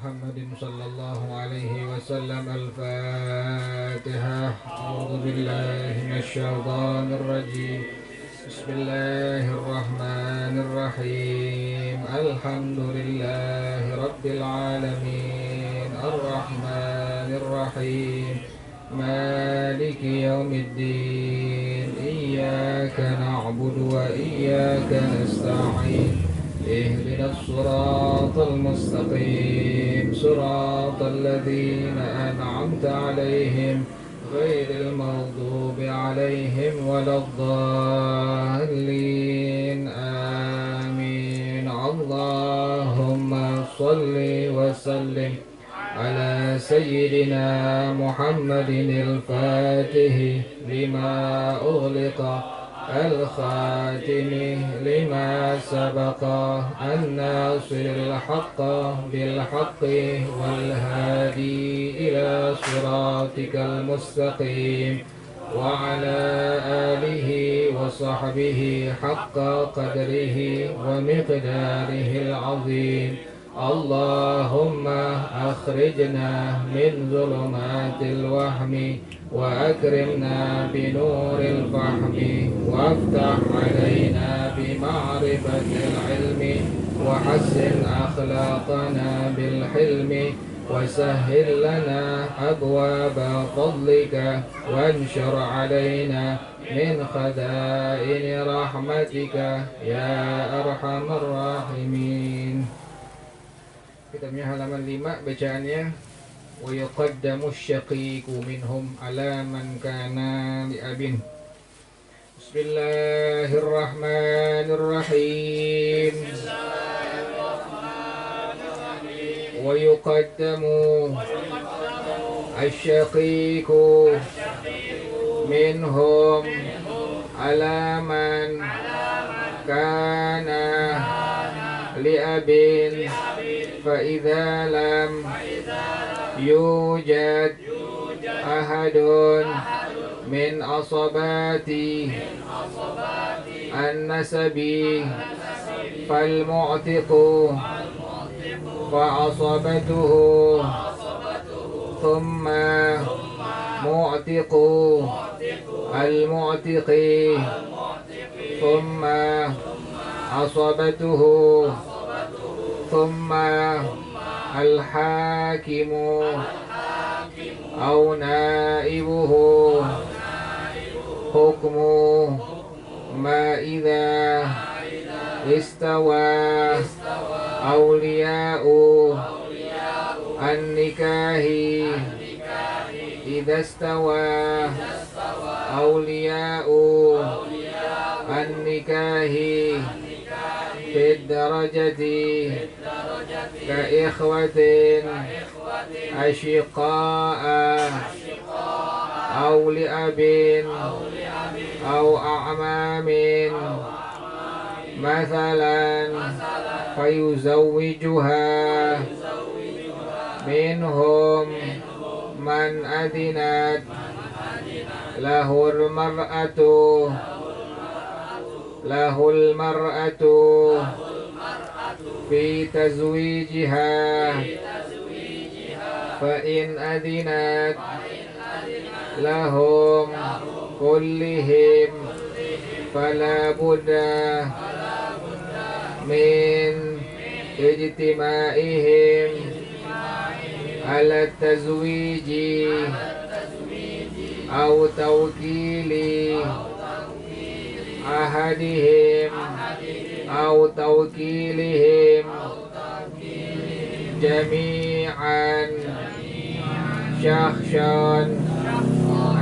محمد صلى الله عليه وسلم. الفاتحة. أعوذ بالله من الشيطان الرجيم. بسم الله الرحمن الرحيم. الحمد لله رب العالمين الرحمن الرحيم مالك يوم الدين. إياك نعبد وإياك نستعين. اهدنا الصراط المستقيم صراط الذين أنعمت عليهم غير المغضوب عليهم ولا الضالين. آمين. اللهم صل وسلم على سيدنا محمد الفاتح لما أغلق الخاتم لما سبق الناصر الحق بالحق والهادي إلى صراطك المستقيم وعلى آله وصحبه حق قدره ومقداره العظيم. اللهم أخرجنا من ظلمات الوهم وأكرمنا بنور الفهم وافتح علينا بمعرفة العلم وحسن أخلاقنا بالحلم وسهل لنا أبواب فضلك وانشر علينا من خزائن رحمتك يا أرحم الراحمين. Kitabnya halaman 5 bacaannya. Wa yuqaddamu asyaqiqu minhum ala man kana li abin. Bismillahirrahmanirrahim. Wa yuqaddamu asyaqiqu minhum ala man kana li abin. فإذا لم يوجد أحد من عصبات النسب فالمعتق فعصبته ثم معتق المعتق ثم عصبته ثم الحاكم أو نائبه. حكم ما إذا استوى أولياء النكاح إذا استوى أولياء النكاح في الدرجة كإخوة أشقاء أو لأب أو أعمام مثلا فيزوجها منهم من أذنت له المرأة في تزويجها فإن أذنت لهم كلهم فلا بد من اجتماعهم على التزويج أو توكيل أحدهم أو توكيلهم جميعا شخصا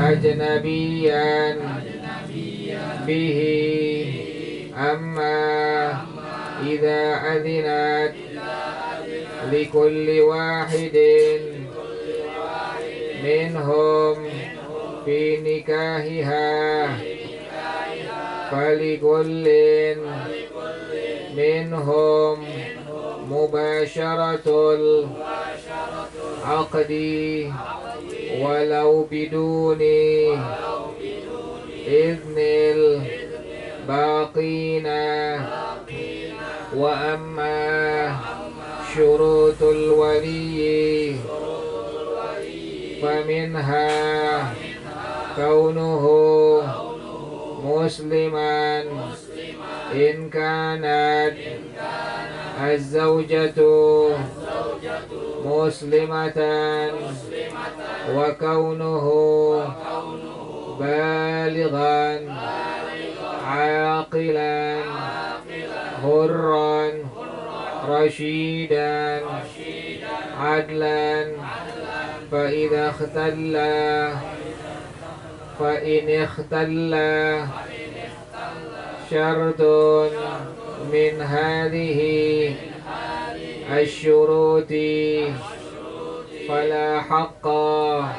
أجنبيا به. أما إذا أذنت لكل واحد منهم في نكاحها فلكل منهم مباشرة العقد ولو بدون إذن الباقين. وأما شروط الولي faminha kaunuhu musliman in kanat az-zawjatu muslimatan wa kaunuhu balighan aqilan hurran rasyidan adlan fa in ikhtalla syartun min hadhihi asy-syuruti fala haqqa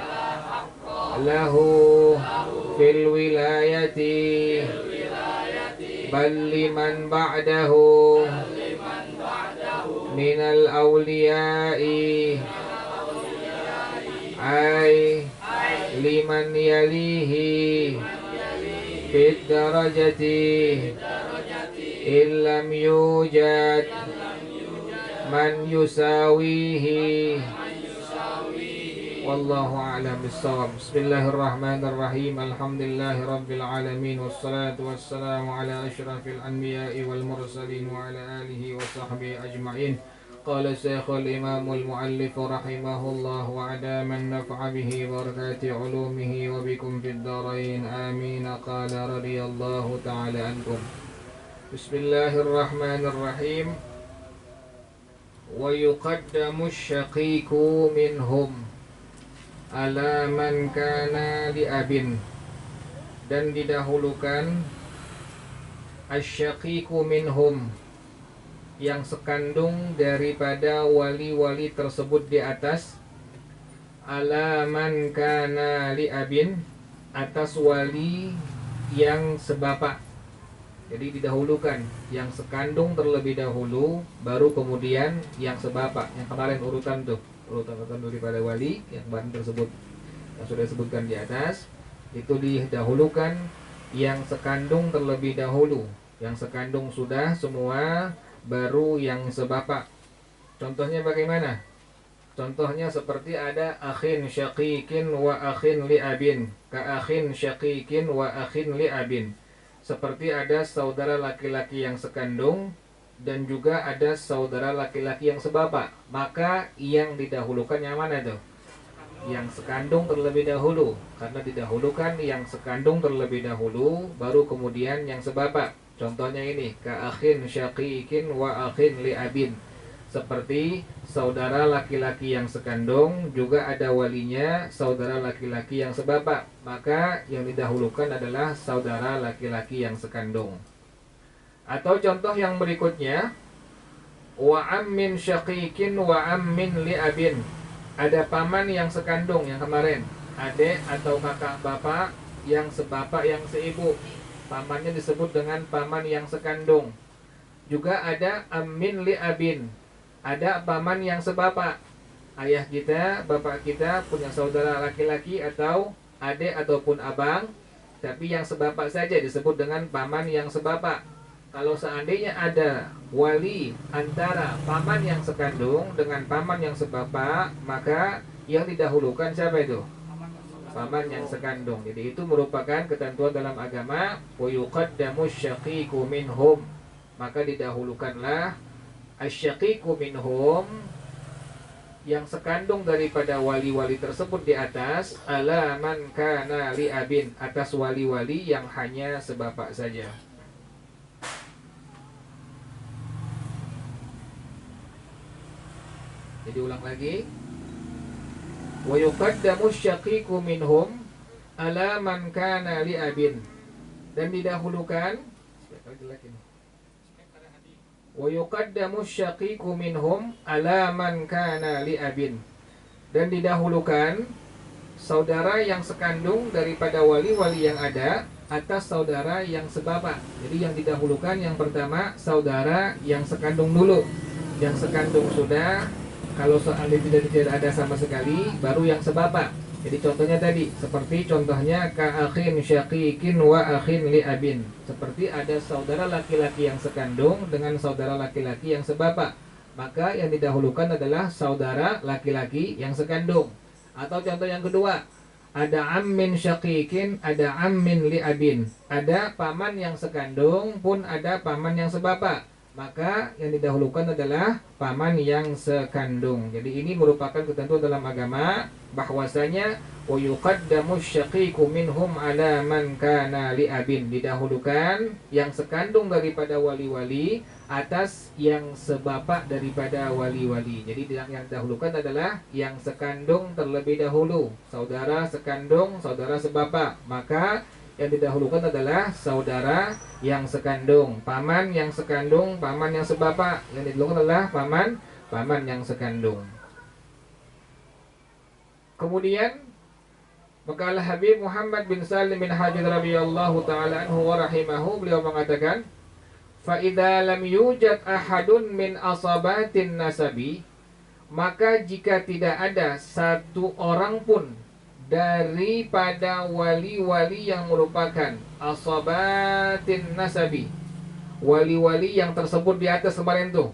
lahu fil wilayati bal liman ba'dahu minal awliya'i ay liman yalihi fit darajati illam yujad man yusawihi wallahu a'lam bissawab. Bismillahirrahmanirrahim. Alhamdulillahi rabbil alamin wassalatu wassalamu ala asyrafil anbiya'i wal mursalin wa ala alihi wa sahbihi ajma'in. Qala Syekhul Imamul Muallif rahimahullah wa adaman naf'a bihi wa barakati ulumihi wa bikum fid dharain amin. Qala radiyallahu ta'ala ankum. Bismillahirrahmanirrahim. Wa yuqaddamu asy-syaqiqu minhum ala man kana li abin, dan didahulukan asy-syaqiqu minhum, yang sekandung daripada wali-wali tersebut di atas, ala man kana li abin, atas wali yang sebapak. Jadi didahulukan yang sekandung terlebih dahulu, baru kemudian yang sebapak. Yang kemarin urutan daripada wali yang kemarin tersebut yang sudah disebutkan di atas, itu didahulukan yang sekandung terlebih dahulu. Yang sekandung sudah semua, baru yang sebapak. Contohnya bagaimana? Contohnya seperti ada akhin syaqiqin wa akhin li abin, ka akhin syaqiqin wa akhin li abin. Seperti ada saudara laki-laki yang sekandung dan juga ada saudara laki-laki yang sebapak. Maka yang didahulukan yang mana tuh? Yang sekandung terlebih dahulu, karena didahulukan yang sekandung terlebih dahulu, baru kemudian yang sebapak. Contohnya ini, ka akhin syaqiqin wa akhin li abin. Seperti saudara laki-laki yang sekandung, juga ada walinya saudara laki-laki yang sebapak. Maka yang didahulukan adalah saudara laki-laki yang sekandung. Atau contoh yang berikutnya, wa ammin syaqiqin wa ammin li abin. Ada paman yang sekandung yang kemarin, adik atau kakak bapak yang sebapak yang seibu. Pamannya disebut dengan paman yang sekandung. Juga ada ammin li abin. Ada paman yang sebapak. Ayah kita, bapak kita punya saudara laki-laki atau adik ataupun abang, tapi yang sebapak saja disebut dengan paman yang sebapak. Kalau seandainya ada wali antara paman yang sekandung dengan paman yang sebapak, maka yang didahulukan siapa itu? Paman yang sekandung. Jadi itu merupakan ketentuan dalam agama, wa yuqaddamu asy-syaqiqu minhum. Maka didahulukanlah asy-syaqiqu minhum, yang sekandung daripada wali-wali tersebut di atas, ala man kana li abin, atas wali-wali yang hanya sebapak saja. Jadi ulang lagi, wa yuqaddamu asy-syaqiqu minhum ala man kana li abin, dan didahulukan wa yuqaddamu asy-syaqiqu minhum ala man kana li abin, dan didahulukan saudara yang sekandung daripada wali-wali yang ada atas saudara yang sebapak. Jadi yang didahulukan yang pertama saudara yang sekandung dulu. Yang sekandung sudah, kalau seandainya tidak ada sama sekali, baru yang sebapak. Jadi contohnya tadi, seperti contohnya ka akhin syaqiqin wa akhin li abin. Seperti ada saudara laki-laki yang sekandung dengan saudara laki-laki yang sebapak. Maka yang didahulukan adalah saudara laki-laki yang sekandung. Atau contoh yang kedua, ada ammin syaqiqin, ada ammin li abin. Ada paman yang sekandung pun ada paman yang sebapak. Maka yang didahulukan adalah paman yang sekandung. Jadi ini merupakan ketentuan dalam agama bahwasanya wa yuqaddamu syaqiqu minhum ala man kana li abin. Didahulukan yang sekandung daripada wali-wali atas yang sebapak daripada wali-wali. Jadi yang didahulukan adalah yang sekandung terlebih dahulu. Saudara sekandung, saudara sebapak. Maka yang didahulukan adalah saudara yang sekandung, paman yang sekandung, paman yang sebapak. Yang didahulukan adalah paman yang sekandung. Kemudian maka Al-Habib Muhammad bin Salim bin Hajjaj radhiyallahu taala anhu wa rahimahu, beliau mengatakan, fa idza lam yujad ahadun min asabatin nasabi, maka jika tidak ada satu orang pun daripada wali-wali yang merupakan asabatin nasabi, wali-wali yang tersebut di atas kemarin tuh.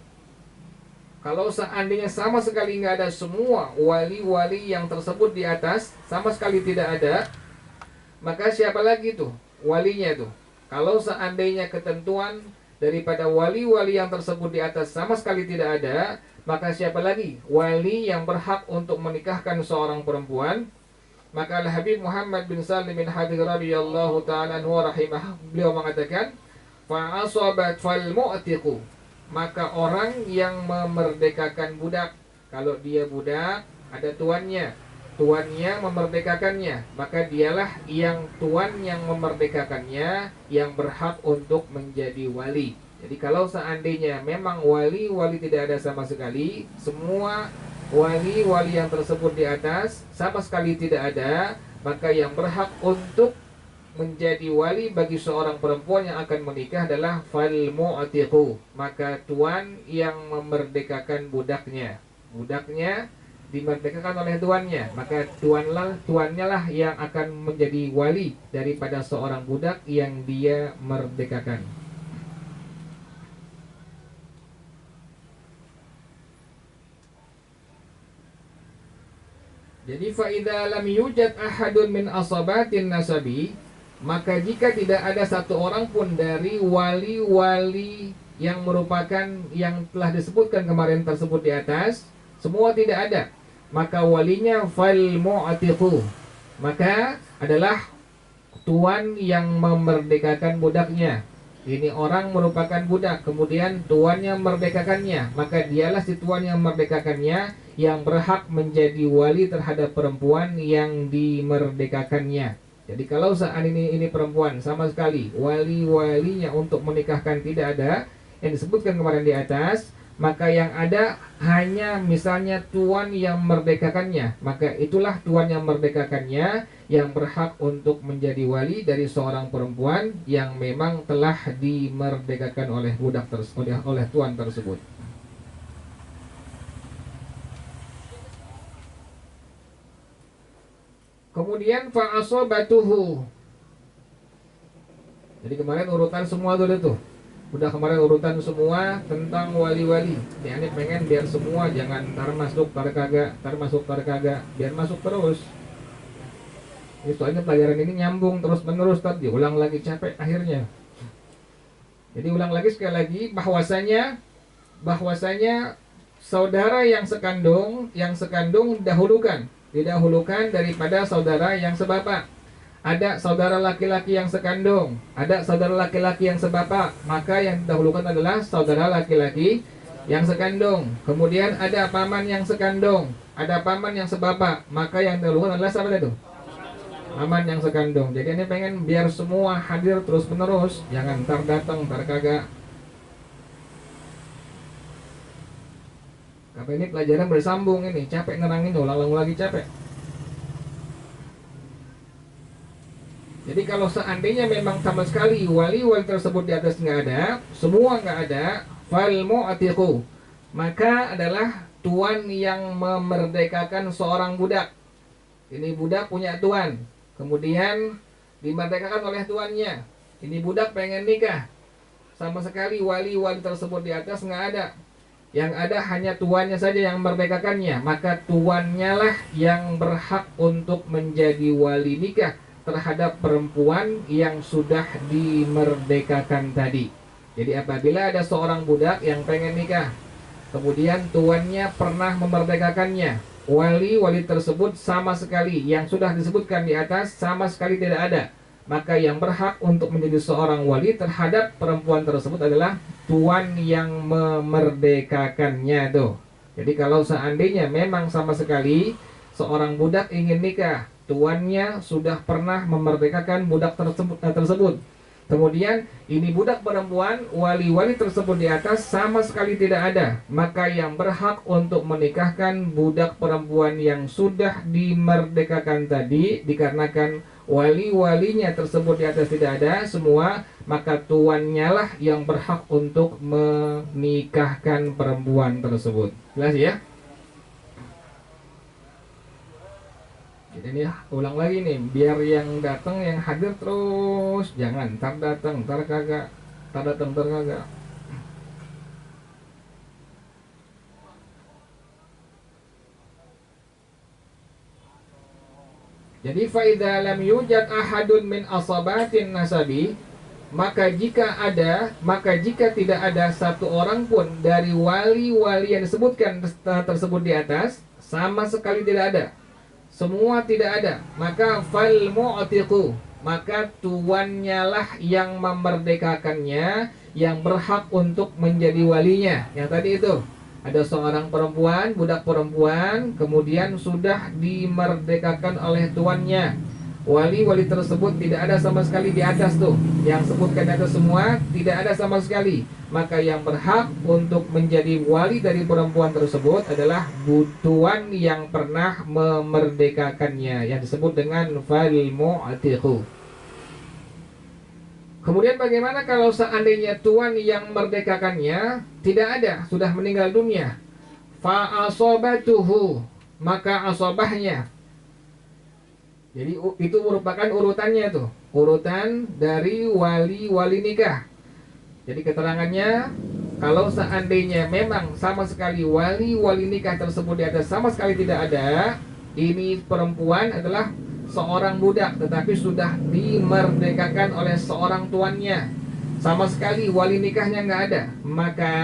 Kalau seandainya sama sekali nggak ada semua wali-wali yang tersebut di atas, sama sekali tidak ada, maka siapa lagi tuh walinya tuh? Kalau seandainya ketentuan daripada wali-wali yang tersebut di atas sama sekali tidak ada, maka siapa lagi wali yang berhak untuk menikahkan seorang perempuan? Maka Al-Habib Muhammad bin Salim bin Hajjaj radhiyallahu ta'ala anhu rahimah, beliau mengatakan, fa asabat fal mu'tiqu, maka orang yang memerdekakan budak. Kalau dia budak, ada tuannya, tuannya memerdekakannya, maka dialah yang tuan yang memerdekakannya yang berhak untuk menjadi wali. Jadi kalau seandainya memang wali-wali tidak ada sama sekali, semua wali-wali yang tersebut di atas sama sekali tidak ada, maka yang berhak untuk menjadi wali bagi seorang perempuan yang akan menikah adalah fal mu'tiqu, maka tuan yang memerdekakan budaknya. Budaknya dimerdekakan oleh tuannya, maka tuannya lah yang akan menjadi wali daripada seorang budak yang dia merdekakan. Jadi fa idza lam yujad ahadun min asabatin nasabi, maka jika tidak ada satu orang pun dari wali-wali yang merupakan yang telah disebutkan kemarin tersebut di atas, semua tidak ada, maka walinya fal mu'tiqu, maka adalah tuan yang memerdekakan budaknya. Ini orang merupakan budak, kemudian tuannya merdekakannya, maka dialah si tuan yang merdekakannya yang berhak menjadi wali terhadap perempuan yang dimerdekakannya. Jadi kalau saat ini perempuan sama sekali wali-walinya untuk menikahkan tidak ada yang disebutkan kemarin di atas, maka yang ada hanya misalnya tuan yang merdekakannya, maka itulah tuan yang merdekakannya yang berhak untuk menjadi wali dari seorang perempuan yang memang telah dimerdekakan oleh budak oleh tuan tersebut. Kemudian fa'asobatuhu. Jadi kemarin urutan semua tuh. Udah kemarin urutan semua tentang wali-wali. Ini pengen biar semua jangan tar masuk tar kagak, biar masuk terus. Ini soalnya pelajaran ini nyambung terus menerus, tadi ulang lagi capek akhirnya. Jadi ulang lagi sekali lagi bahwasanya saudara yang sekandung didahulukan daripada saudara yang sebapak. Ada saudara laki-laki yang sekandung, ada saudara laki-laki yang sebapak, maka yang didahulukan adalah saudara laki-laki yang sekandung. Kemudian ada paman yang sekandung, ada paman yang sebapak, maka yang didahulukan adalah siapa itu? Paman yang sekandung. Jadi ini pengen biar semua hadir terus menerus, jangan ntar datang ntar kagak. Apa ini pelajaran bersambung ini, capek nerangin, ulang lagi capek. Jadi kalau seandainya memang sama sekali wali-wali tersebut di atas nggak ada, semua nggak ada, fal mu'tiqu, maka adalah tuan yang memerdekakan seorang budak. Ini budak punya tuan, kemudian dimerdekakan oleh tuannya. Ini budak pengen nikah, sama sekali wali-wali tersebut di atas nggak ada. Yang ada hanya tuannya saja yang memerdekakannya, maka tuannya lah yang berhak untuk menjadi wali nikah terhadap perempuan yang sudah dimerdekakan tadi. Jadi apabila ada seorang budak yang pengen nikah, kemudian tuannya pernah memerdekakannya, wali-wali tersebut sama sekali yang sudah disebutkan di atas sama sekali tidak ada, maka yang berhak untuk menjadi seorang wali terhadap perempuan tersebut adalah tuan yang memerdekakannya tuh. Jadi kalau seandainya memang sama sekali seorang budak ingin nikah, tuannya sudah pernah memerdekakan budak tersebut. Kemudian ini budak perempuan, wali-wali tersebut di atas sama sekali tidak ada, maka yang berhak untuk menikahkan budak perempuan yang sudah dimerdekakan tadi, dikarenakan wali-walinya tersebut di atas tidak ada semua, maka tuannya lah yang berhak untuk menikahkan perempuan tersebut. Jelas ya? Jadi ini ulang lagi nih, biar yang datang yang hadir terus, jangan ntar datang, ntar kagak, ntar datang, ntar kagak. Jadi faida lam yujad ahadun min asabatin nasabi, maka jika tidak ada satu orang pun dari wali-wali yang disebutkan tersebut di atas, sama sekali tidak ada, semua tidak ada, maka fal mu'tiqu, maka tuannya lah yang memerdekakannya, yang berhak untuk menjadi walinya. Yang tadi itu ada seorang perempuan, budak perempuan, kemudian sudah dimerdekakan oleh tuannya. Wali-wali tersebut tidak ada sama sekali di atas tuh. Yang sebutkan itu semua tidak ada sama sekali. Maka yang berhak untuk menjadi wali dari perempuan tersebut adalah tuan yang pernah memerdekakannya, yang disebut dengan fal mu'tiqu. Kemudian bagaimana kalau seandainya tuan yang merdekakannya tidak ada, sudah meninggal dunia? Fa asobatuhu, maka asobahnya. Jadi itu merupakan urutannya tuh, urutan dari wali-wali nikah. Jadi keterangannya, kalau seandainya memang sama sekali wali-wali nikah tersebut di atas sama sekali tidak ada, ini perempuan adalah seorang budak tetapi sudah dimerdekakan oleh seorang tuannya, sama sekali wali nikahnya nggak ada, maka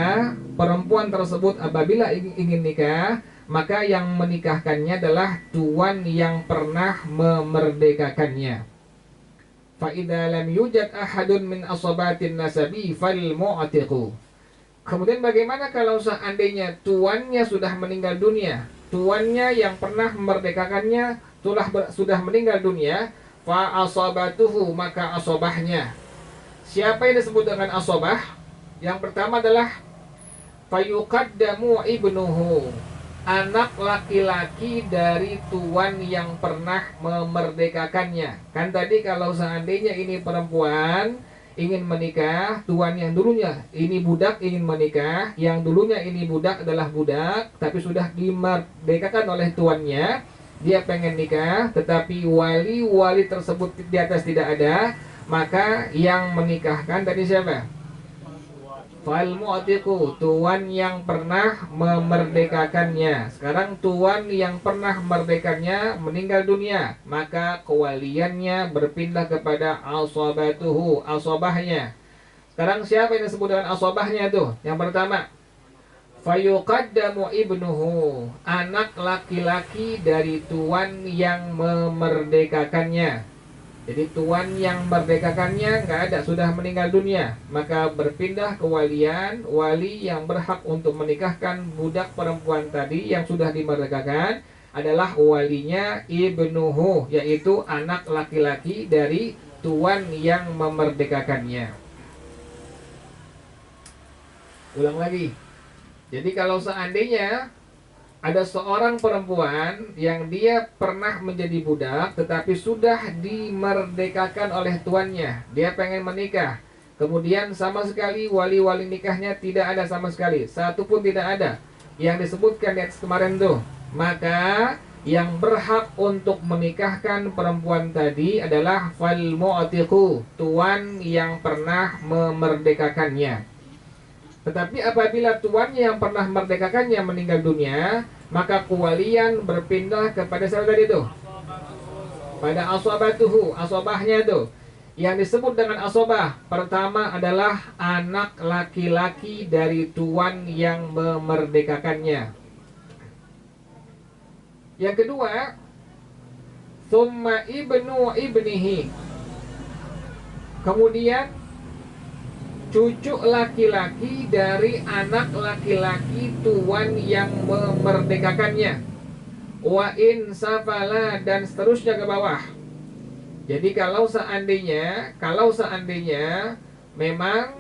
perempuan tersebut apabila ingin nikah, maka yang menikahkannya adalah tuan yang pernah memerdekakannya. Fa idza lam yujad ahadun min asabatin nasabi fal mu'tiqu. Kemudian bagaimana kalau seandainya tuannya sudah meninggal dunia? Tuannya yang pernah memerdekakannya sudah meninggal dunia, fa asabatuhu, maka asobahnya. Siapa yang disebut dengan asobah? Yang pertama adalah fayuqaddamu ibnuhu, anak laki-laki dari tuan yang pernah memerdekakannya. Kan tadi kalau seandainya ini perempuan ingin menikah, tuan yang dulunya ini budak ingin menikah, yang dulunya ini budak adalah budak tapi sudah dimerdekakan oleh tuannya, dia pengen nikah tetapi wali-wali tersebut di atas tidak ada, maka yang menikahkan tadi siapa? Fal mu'tiqu, tuan yang pernah memerdekakannya. Sekarang tuan yang pernah memerdekakannya meninggal dunia, maka kewaliannya berpindah kepada asabatuhu, asabahnya. Sekarang siapa yang disebut dengan asabahnya itu? Yang pertama, fayuqaddamu ibnuhu, anak laki-laki dari tuan yang memerdekakannya. Jadi tuan yang merdekakannya nggak ada, sudah meninggal dunia, maka berpindah ke walian, wali yang berhak untuk menikahkan budak perempuan tadi yang sudah dimerdekakan adalah walinya ibnuhu, yaitu anak laki-laki dari tuan yang memerdekakannya. Ulang lagi. Jadi kalau seandainya ada seorang perempuan yang dia pernah menjadi budak tetapi sudah dimerdekakan oleh tuannya, dia pengen menikah, kemudian sama sekali wali-wali nikahnya tidak ada sama sekali, satu pun tidak ada yang disebutkan di atas kemarin tuh, maka yang berhak untuk menikahkan perempuan tadi adalah fal mu'tiqu, tuan yang pernah memerdekakannya. Tetapi apabila tuannya yang pernah merdekakannya meninggal dunia, maka kewalian berpindah kepada siapa tadi itu? Pada asobatuhu, asobahnya itu. Yang disebut dengan asobah pertama adalah anak laki-laki dari tuan yang memerdekakannya. Yang kedua, summa ibnu ibnihi. Kemudian cucu laki-laki dari anak laki-laki tuan yang memerdekakannya. Wa in safala, dan seterusnya ke bawah. Jadi kalau seandainya memang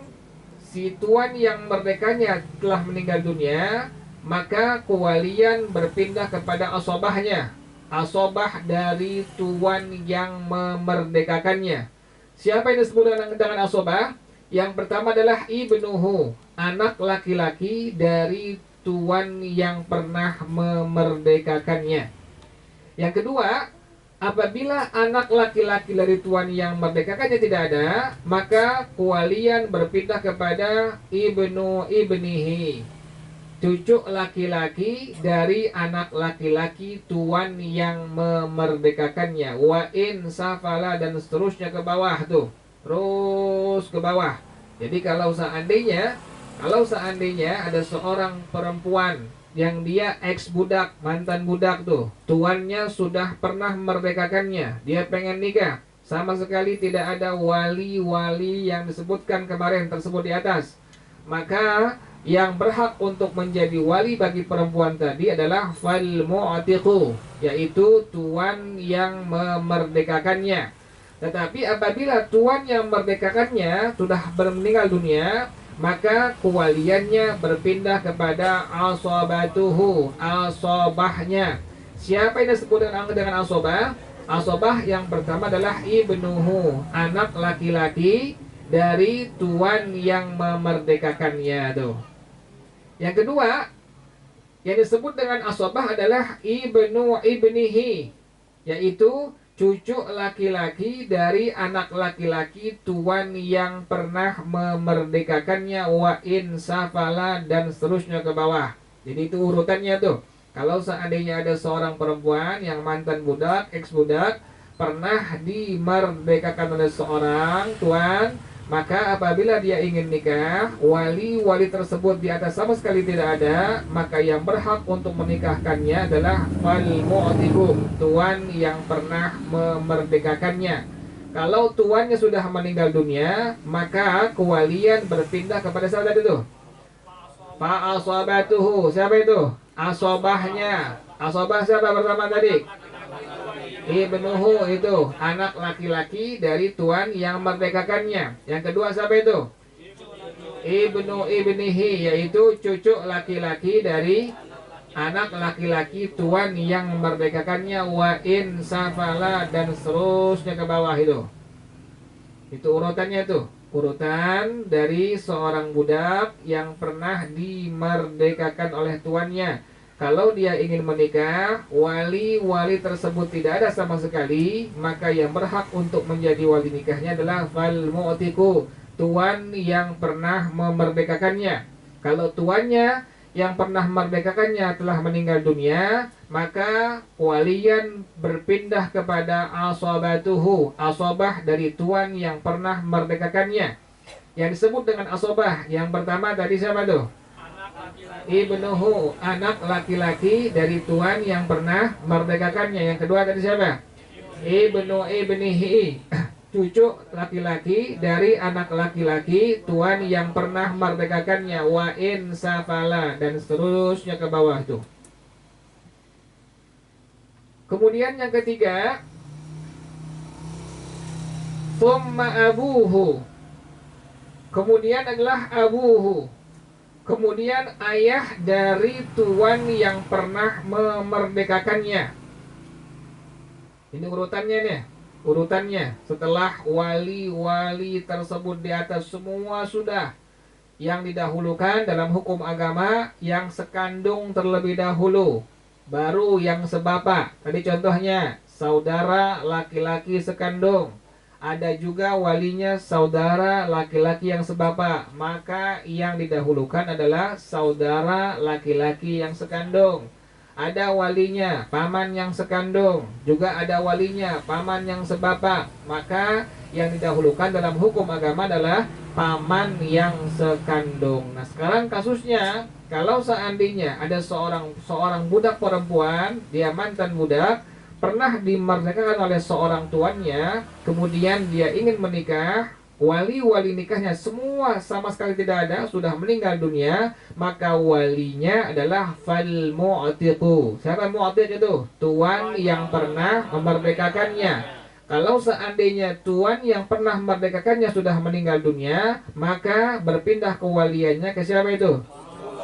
si tuan yang merdekanya telah meninggal dunia, maka kewalian berpindah kepada asobahnya, asobah dari tuan yang memerdekakannya. Siapa yang disebut dengan asobah? Yang pertama adalah ibnuhu, anak laki-laki dari tuan yang pernah memerdekakannya. Yang kedua, apabila anak laki-laki dari tuan yang merdekakannya tidak ada, maka kewalian berpindah kepada ibnu ibnihi, cucu laki-laki dari anak laki-laki tuan yang memerdekakannya. Wa in safala, dan seterusnya ke bawah tuh. Terus ke bawah. Jadi kalau seandainya ada seorang perempuan yang dia ex budak, mantan budak tuh, tuannya sudah pernah merdekakannya, dia pengen nikah, sama sekali tidak ada wali-wali yang disebutkan kemarin tersebut di atas, maka yang berhak untuk menjadi wali bagi perempuan tadi adalah fal mu'tiqu, yaitu tuan yang memerdekakannya. Tetapi apabila tuan yang memerdekakannya sudah meninggal dunia, maka kewaliannya berpindah kepada asobatuhu, asobahnya. Siapa yang disebut dengan asobah? Asobah yang pertama adalah ibnuhu, anak laki-laki dari tuan yang memerdekakannya tuh. Yang kedua yang disebut dengan asobah adalah ibnu ibnihi, yaitu cucu laki-laki dari anak laki-laki tuan yang pernah memerdekakannya. Wa in safala, dan seterusnya ke bawah. Jadi itu urutannya tuh. Kalau seandainya ada seorang perempuan yang mantan budak, ex budak, pernah dimerdekakan oleh seorang tuan, maka apabila dia ingin nikah, wali-wali tersebut di atas sama sekali tidak ada, maka yang berhak untuk menikahkannya adalah fal mu'tiqu, tuan yang pernah memerdekakannya. Kalau tuannya sudah meninggal dunia, maka kewalian berpindah kepada siapa tadi itu? Fa asobatuhu. Siapa itu? Asobahnya. Asobah siapa pertama tadi? Ibnuhu, itu anak laki-laki dari tuan yang merdekakannya. Yang kedua siapa itu? Ibnu ibnihi, yaitu cucu laki-laki dari anak laki-laki tuan yang merdekakannya. Wa in safala, dan seterusnya ke bawah itu. Itu urutannya tuh. Urutan dari seorang budak yang pernah dimerdekakan oleh tuannya. Kalau dia ingin menikah, wali-wali tersebut tidak ada sama sekali, maka yang berhak untuk menjadi wali nikahnya adalah fal mu'tiqu, tuan yang pernah memerdekakannya. Kalau tuannya yang pernah memerdekakannya telah meninggal dunia, maka walian berpindah kepada asobatuhu, asobah dari tuan yang pernah memerdekakannya. Yang disebut dengan asobah yang pertama tadi siapa tuh? Ibnuhu, anak laki-laki dari tuan yang pernah merdekakannya. Yang kedua tadi siapa? Ibnu ibnihi, cucu laki-laki dari anak laki-laki tuan yang pernah merdekakannya. Wa in safala, dan seterusnya ke bawah itu. Kemudian yang ketiga, summa abuhu, kemudian adalah abuhu, kemudian ayah dari tuan yang pernah memerdekakannya. Ini urutannya nih. Urutannya setelah wali-wali tersebut di atas semua sudah. Yang didahulukan dalam hukum agama yang sekandung terlebih dahulu, baru yang sebapak. Tadi contohnya saudara laki-laki sekandung, ada juga walinya saudara laki-laki yang sebapak, maka yang didahulukan adalah saudara laki-laki yang sekandung. Ada walinya paman yang sekandung, juga ada walinya paman yang sebapak, maka yang didahulukan dalam hukum agama adalah paman yang sekandung. Nah, sekarang kasusnya, kalau seandainya ada seorang budak perempuan, dia mantan budak, pernah dimerdekakan oleh seorang tuannya, kemudian dia ingin menikah, wali-wali nikahnya semua sama sekali tidak ada, sudah meninggal dunia, maka walinya adalah fal mu'tiqu. Siapa mu'tiq itu? Tuan yang pernah memerdekakannya. Kalau seandainya tuan yang pernah memerdekakannya sudah meninggal dunia, maka berpindah kewaliannya ke siapa itu?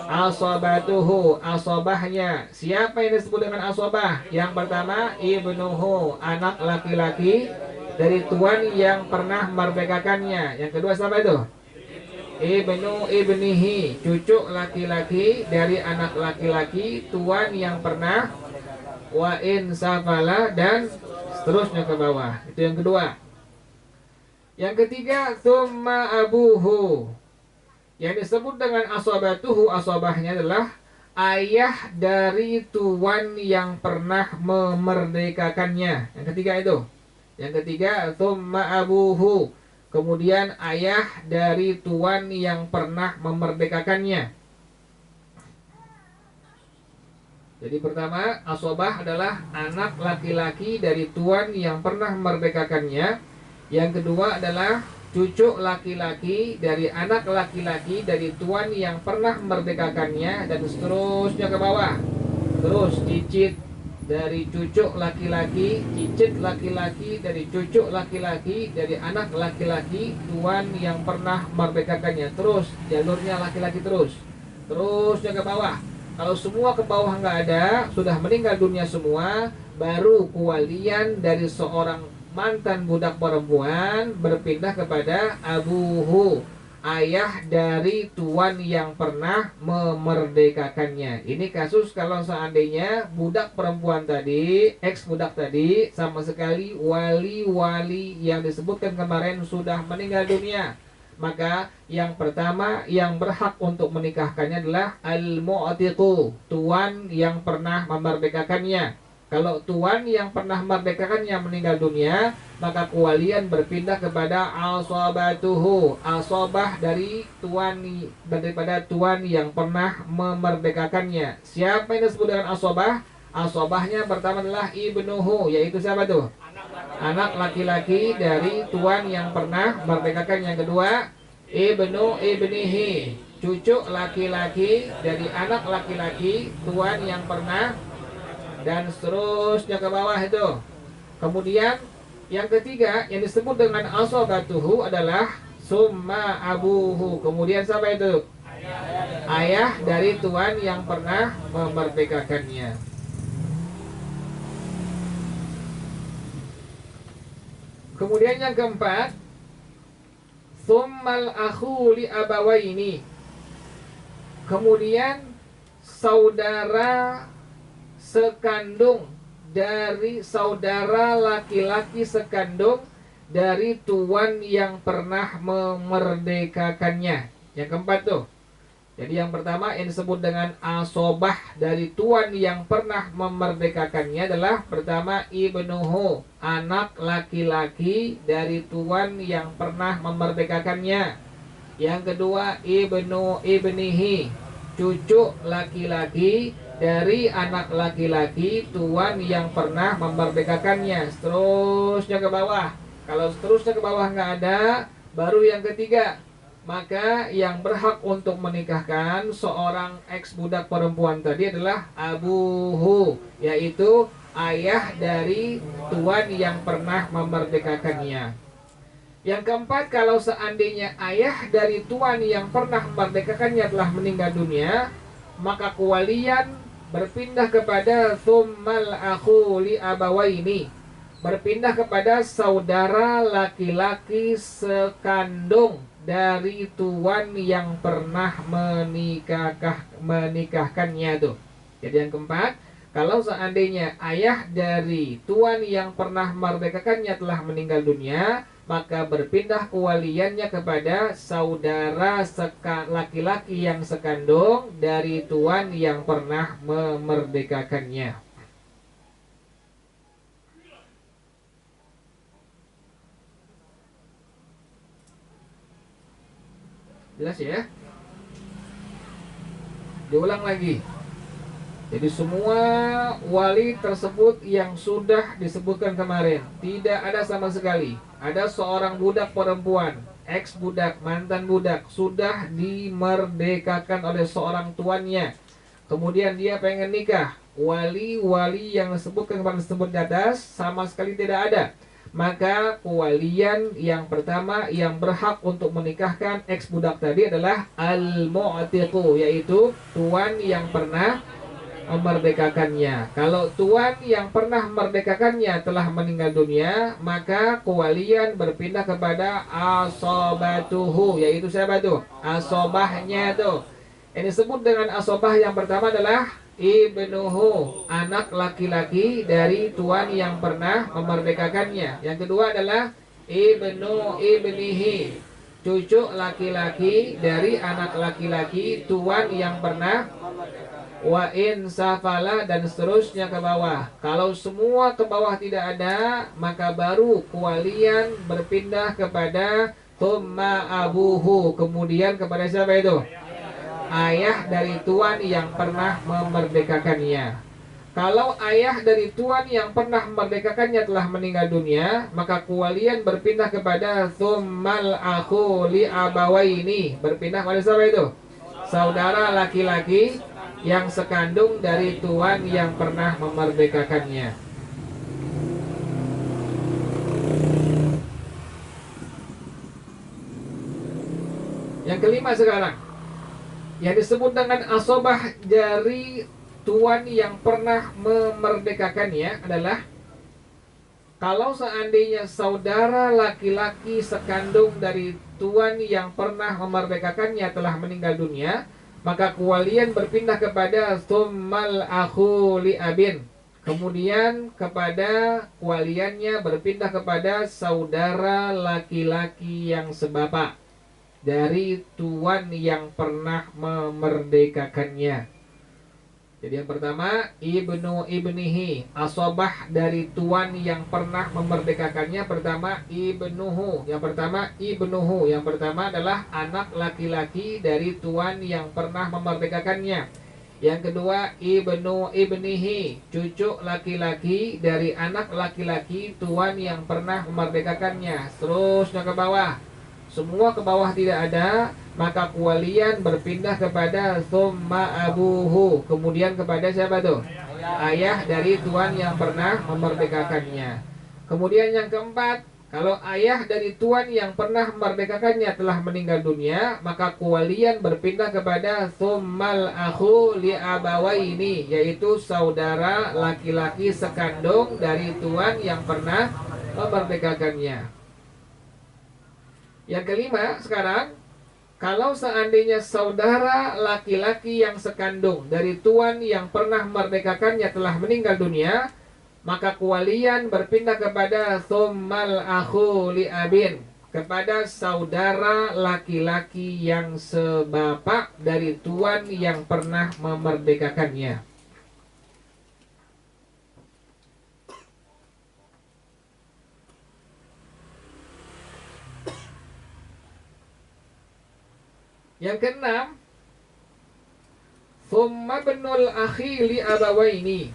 Asobatuhu, asobahnya. Siapa yang disebut dengan asobah? Yang pertama, ibnuhu, anak laki-laki dari tuan yang pernah memerdekakannya. Yang kedua siapa itu? Ibnu ibnihi, cucu laki-laki dari anak laki-laki tuan yang pernah, wa in safala, dan seterusnya ke bawah. Itu yang kedua. Yang ketiga, tsumma abuhu. Yang disebut dengan asobatuhu, asobahnya adalah ayah dari tuan yang pernah memerdekakannya. Yang ketiga itu. Yang ketiga, tsumma abuhu. Kemudian ayah dari tuan yang pernah memerdekakannya. Jadi pertama, asobah adalah anak laki-laki dari tuan yang pernah memerdekakannya. Yang kedua adalah cucu laki-laki dari anak laki-laki dari tuan yang pernah memerdekakannya, dan seterusnya ke bawah. Terus cicit dari cucu laki-laki, cicit laki-laki dari cucu laki-laki dari anak laki-laki tuan yang pernah memerdekakannya. Terus jalurnya laki-laki terusnya ke bawah. Kalau semua ke bawah nggak ada, sudah meninggal dunia semua, baru kewalian dari seorang mantan budak perempuan berpindah kepada abuhu, ayah dari tuan yang pernah memerdekakannya. Ini kasus kalau seandainya budak perempuan tadi, ex budak tadi, sama sekali wali-wali yang disebutkan kemarin sudah meninggal dunia. Maka yang pertama yang berhak untuk menikahkannya adalah al-mu'tiqu, tuan yang pernah memerdekakannya. Kalau tuan yang pernah memerdekakannya meninggal dunia, maka kewalian berpindah kepada asobatuhu, asobah dari tuan, daripada tuan yang pernah memerdekakannya. Siapa yang disebut dengan asobah? Asobahnya pertama adalah ibnuhu, yaitu siapa tuh? Anak laki-laki dari tuan yang pernah memerdekakan. Yang kedua, ibnu ibnihi, cucu laki-laki dari anak laki-laki tuan yang pernah, dan seterusnya ke bawah itu. Kemudian yang ketiga yang disebut dengan asobatuhu adalah summa abuhu. Kemudian siapa itu? Ayah dari tuan yang pernah memerdekakannya. Kemudian yang keempat, summal akhu li abawaini. Kemudian saudara sekandung dari saudara laki-laki sekandung dari tuan yang pernah memerdekakannya. Yang keempat tuh. Jadi yang pertama yang disebut dengan asobah dari tuan yang pernah memerdekakannya adalah pertama ibnuhu, anak laki-laki dari tuan yang pernah memerdekakannya. Yang kedua ibnu ibnihi, cucu laki-laki dari anak laki-laki tuan yang pernah memerdekakannya. Seterusnya ke bawah. Kalau seterusnya ke bawah nggak ada, baru yang ketiga. Maka yang berhak untuk menikahkan seorang ex budak perempuan tadi adalah abuhu, yaitu ayah dari tuan yang pernah memerdekakannya. Yang keempat, kalau seandainya ayah dari tuan yang pernah memerdekakannya telah meninggal dunia, maka kewalian berpindah kepada tsummal akhu li abawaini, berpindah kepada saudara laki-laki sekandung dari tuan yang pernah menikahkannya tuh. Jadi yang keempat, Kalau seandainya ayah dari tuan yang pernah memerdekakannya telah meninggal dunia, maka berpindah kewaliannya kepada saudara laki-laki yang sekandung dari tuan yang pernah memerdekakannya. Jelas ya? Diulang lagi. Jadi semua wali tersebut yang sudah disebutkan kemarin, tidak ada sama sekali. Ada seorang budak perempuan, ex budak, mantan budak, sudah dimerdekakan oleh seorang tuannya. Kemudian dia pengen nikah. Wali-wali yang disebutkan kemarin tersebut di atas sama sekali tidak ada. Maka kewalian yang pertama yang berhak untuk menikahkan ex budak tadi adalah al-mu'tiqu, yaitu tuan yang pernah memerdekakannya. Kalau tuan yang pernah memerdekakannya telah meninggal dunia, maka kewalian berpindah kepada asobatuhu, yaitu siapa tuh? Asobahnya tuh. Yang disebut dengan asobah yang pertama adalah ibnuhu, anak laki-laki dari tuan yang pernah memerdekakannya. Yang kedua adalah ibnu ibnihi, cucu laki-laki dari anak laki-laki tuan yang pernah, wa in safala, dan seterusnya ke bawah. Kalau semua ke bawah tidak ada, maka baru kewalian berpindah kepada thumma abuhu, kemudian kepada siapa itu? Ayah dari tuan yang pernah memerdekakannya. Kalau ayah dari tuan yang pernah memerdekakannya telah meninggal dunia, maka kewalian berpindah kepada thummal akhu li abawaini, berpindah kepada siapa itu? Saudara laki-laki yang sekandung dari tuan yang pernah memerdekakannya. Yang kelima sekarang, yang disebut dengan asobah dari tuan yang pernah memerdekakannya adalah kalau seandainya saudara laki-laki sekandung dari tuan yang pernah memerdekakannya telah meninggal dunia, maka kewalian berpindah kepada thummal akhu li abin. Kemudian kepada kewaliannya berpindah kepada saudara laki-laki yang sebapak dari tuan yang pernah memerdekakannya. Jadi yang pertama ibnu ibnihi, asobah dari tuan yang pernah memerdekakannya. Pertama ibnuhu, yang pertama ibnuhu, yang pertama adalah anak laki-laki dari tuan yang pernah memerdekakannya. Yang kedua ibnu ibnihi, cucu laki-laki dari anak laki-laki tuan yang pernah memerdekakannya. Terusnya ke bawah, semua ke bawah tidak ada, maka kewalian berpindah kepada thumma abuhu, kemudian kepada siapa tuh? Ayah dari tuan yang pernah memerdekakannya. Kemudian yang keempat, kalau ayah dari tuan yang pernah memerdekakannya telah meninggal dunia, maka kewalian berpindah kepada thummal akhu li abawaini, yaitu saudara laki-laki sekandung dari tuan yang pernah memerdekakannya. Yang kelima sekarang, kalau seandainya saudara laki-laki yang sekandung dari tuan yang pernah memerdekakannya telah meninggal dunia, maka kewalian berpindah kepada thummal akhu li abin, kepada saudara laki-laki yang sebapak dari tuan yang pernah memerdekakannya. Yang keenam, thumma ibnul akhi li abawaini.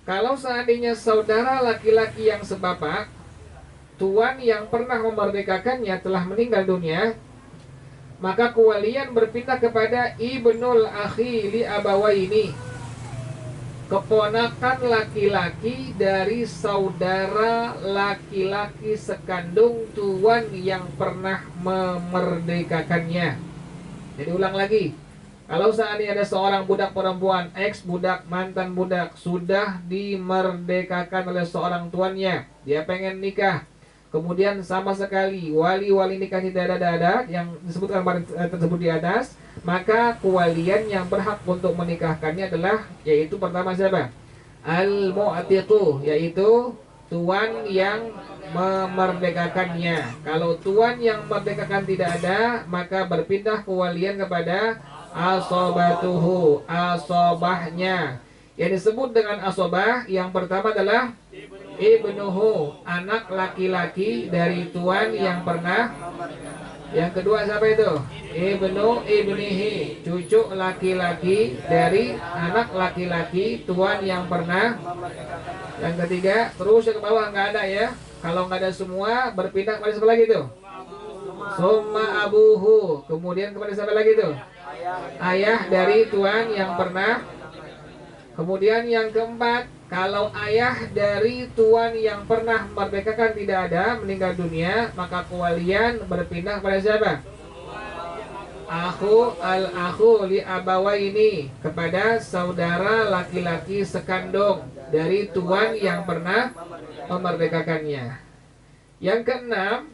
Kalau seandainya saudara laki-laki yang sebapak, tuan yang pernah memerdekakannya telah meninggal dunia, maka kewalian berpindah kepada ibnul akhi li abawaini, keponakan laki-laki dari saudara laki-laki sekandung tuan yang pernah memerdekakannya. Jadi ulang lagi, kalau seandainya ada seorang budak perempuan, ex budak, mantan budak, sudah dimerdekakan oleh seorang tuannya, dia pengen nikah. kemudian sama sekali wali-wali nikah tidak ada yang disebutkan tersebut di atas, maka kewalian yang berhak untuk menikahkannya adalah, yaitu pertama siapa? Al-mu'tiqu, yaitu tuan yang memerdekakannya. Kalau tuan yang memerdekakan tidak ada, maka berpindah kewalian kepada asobatuhu, asobahnya. Yang disebut dengan asobah yang pertama adalah ibnuhu, anak laki-laki dari tuan yang pernah. Yang kedua siapa itu? Ibnu ibnihi, cucu laki-laki dari anak laki-laki tuan yang pernah. Yang ketiga, terus yang ke bawah nggak ada ya. Kalau nggak ada semua, berpindah kepada siapa lagi tuh? Summa abuhu. Kemudian kepada siapa lagi tuh? Ayah dari tuan yang pernah. Kemudian yang keempat, kalau ayah dari tuan yang pernah memerdekakan tidak ada, meninggal dunia, maka kewalian berpindah kepada siapa? Akhu li abawaini, kepada saudara laki-laki sekandung dari tuan yang pernah memerdekakannya. Yang keenam,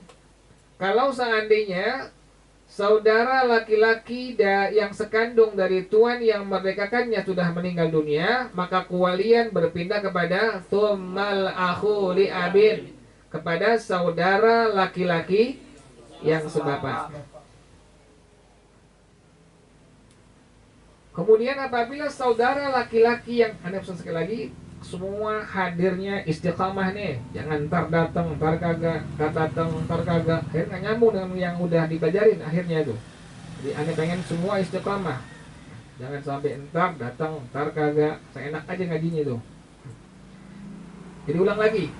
kalau seandainya saudara laki-laki yang sekandung dari tuan yang memerdekakannya sudah meninggal dunia, maka kewalian berpindah kepada tsummal akhu li abin, kepada saudara laki-laki yang sebapak. Kemudian apabila saudara laki-laki yang, Anda pesan sekali lagi, semua hadirnya istiqamah nih, jangan ntar datang, ntar kagak, ntar datang, ntar kagak, akhirnya nggak nyambung dengan yang udah dipelajarin akhirnya tuh. Jadi Anda pengen semua istiqamah, jangan sampai ntar datang, ntar kagak, seenak aja ngajinya tuh. Jadi ulang lagi,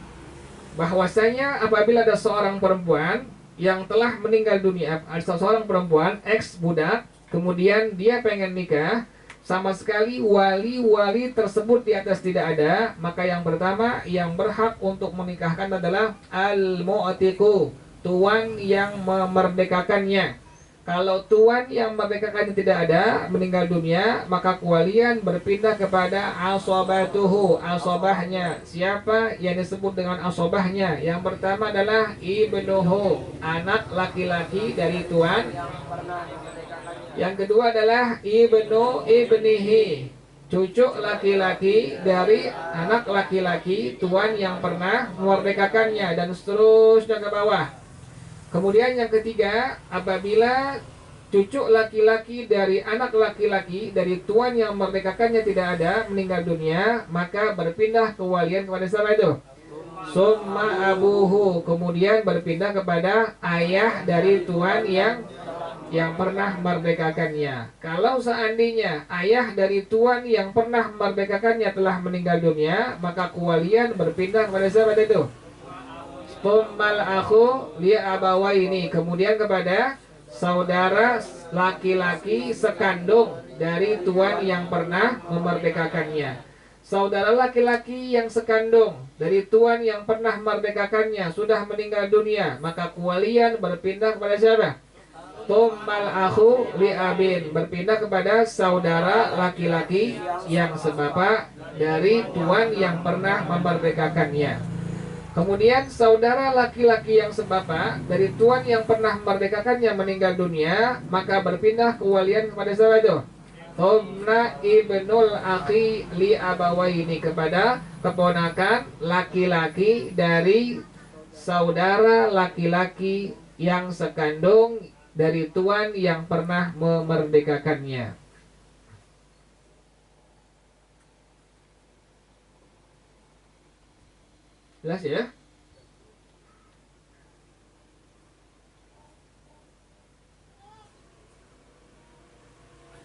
bahwasanya apabila ada seorang perempuan yang telah meninggal dunia, ada seorang perempuan ex budak, kemudian dia pengen nikah, sama sekali wali-wali tersebut di atas tidak ada, maka yang pertama yang berhak untuk menikahkan adalah al-mu'tiqu, tuan yang memerdekakannya. Kalau tuan yang memerdekakannya tidak ada, meninggal dunia, maka kewalian berpindah kepada asobatuhu, asobahnya. Siapa yang disebut dengan asobahnya? Yang pertama adalah ibnuhu, anak laki-laki dari tuan. Yang kedua adalah ibnu ibnihi, cucu laki-laki dari anak laki-laki tuan yang pernah memerdekakannya, dan seterusnya ke bawah. Kemudian yang ketiga, apabila cucu laki-laki dari anak laki-laki dari tuan yang memerdekakannya tidak ada, meninggal dunia, maka berpindah kewalian kepada siapa itu? Summa abuhu, kemudian berpindah kepada ayah dari tuan yang pernah memerdekakannya. Kalau seandainya ayah dari tuan yang pernah memerdekakannya telah meninggal dunia, maka kewalian berpindah kepada siapa itu? Tsummal akhu li abawaini, kemudian kepada saudara laki-laki sekandung dari tuan yang pernah memerdekakannya. Saudara laki-laki yang sekandung dari tuan yang pernah memerdekakannya sudah meninggal dunia, maka kewalian berpindah kepada siapa? Tsummal akhu li abin, berpindah kepada saudara laki-laki yang sebapak dari tuan yang pernah memerdekakannya. Kemudian saudara laki-laki yang sebapak dari tuan yang pernah memerdekakannya meninggal dunia, maka berpindah kewalian kepada siapa itu? Thumna ibnul akhi li abawaini, kepada keponakan laki-laki dari saudara laki-laki yang sekandung dari tuan yang pernah memerdekakannya. Jelas ya?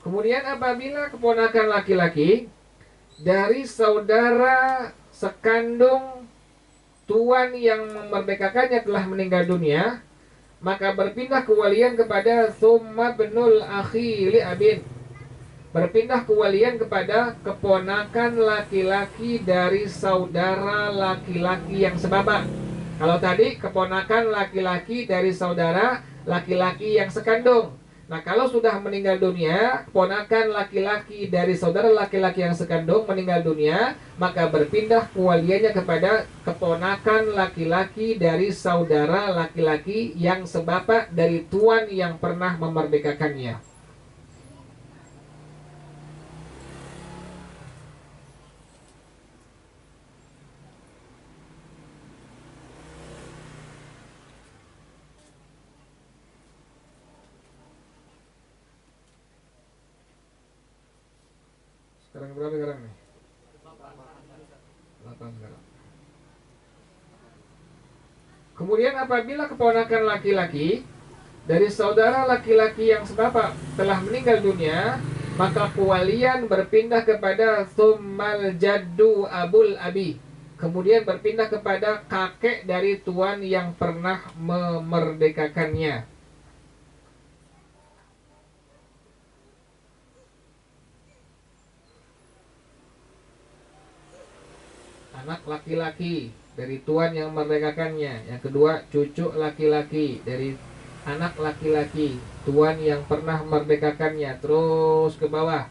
Kemudian apabila keponakan laki-laki dari saudara sekandung tuan yang memerdekakannya telah meninggal dunia, maka berpindah kewalian kepada summa benul akhi li abin, berpindah kewalian kepada keponakan laki-laki dari saudara laki-laki yang sebapak. Kalau tadi keponakan laki-laki dari saudara laki-laki yang sekandung, Nah, kalau sudah meninggal dunia, ponakan laki-laki dari saudara laki-laki yang sekandung meninggal dunia, maka berpindah kewaliannya kepada keponakan laki-laki dari saudara laki-laki yang sebapak dari tuan yang pernah memerdekakannya. Sekarang berapa sekarang nih? 8 sekarang. Kemudian apabila keponakan laki-laki dari saudara laki-laki yang sebapak telah meninggal dunia, maka kewalian berpindah kepada tsummal jaddu abul abi. Kemudian berpindah kepada kakek dari tuan yang pernah memerdekakannya. Anak laki-laki dari tuan yang memerdekakannya. Yang kedua, cucu laki-laki dari anak laki-laki tuan yang pernah memerdekakannya. Terus ke bawah,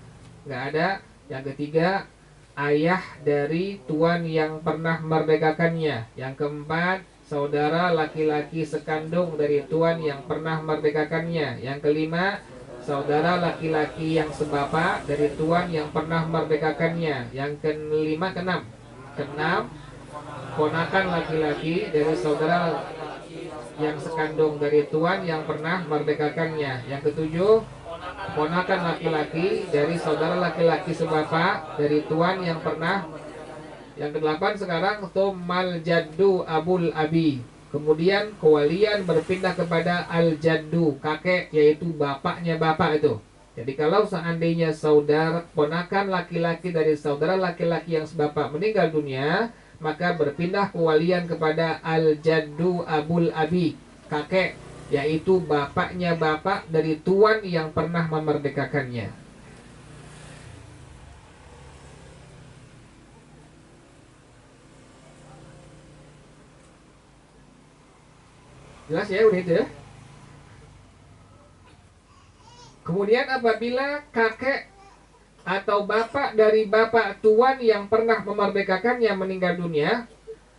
nggak ada. Yang ketiga, ayah dari tuan yang pernah memerdekakannya. Yang keempat, saudara laki-laki sekandung dari tuan yang pernah memerdekakannya. Yang kelima, saudara laki-laki yang sebapak dari tuan yang pernah memerdekakannya. Yang kelima, keenam, ponakan laki-laki dari saudara yang sekandung dari tuan yang pernah memerdekakannya. Yang ketujuh, ponakan laki-laki dari saudara laki-laki sebapak dari tuan yang pernah. Yang kedelapan sekarang, tsummal jaddu abul abi. Kemudian kewalian berpindah kepada al jaddu, kakek, yaitu bapaknya bapak itu. Jadi kalau seandainya saudara ponakan laki-laki dari saudara laki-laki yang sebapak meninggal dunia, maka berpindah kewalian kepada al-jaddu abul abi, kakek, yaitu bapaknya bapak dari tuan yang pernah memerdekakannya. Jelas ya, udah itu ya. Kemudian apabila kakek atau bapak dari bapak tuan yang pernah memerdekakannya meninggal dunia,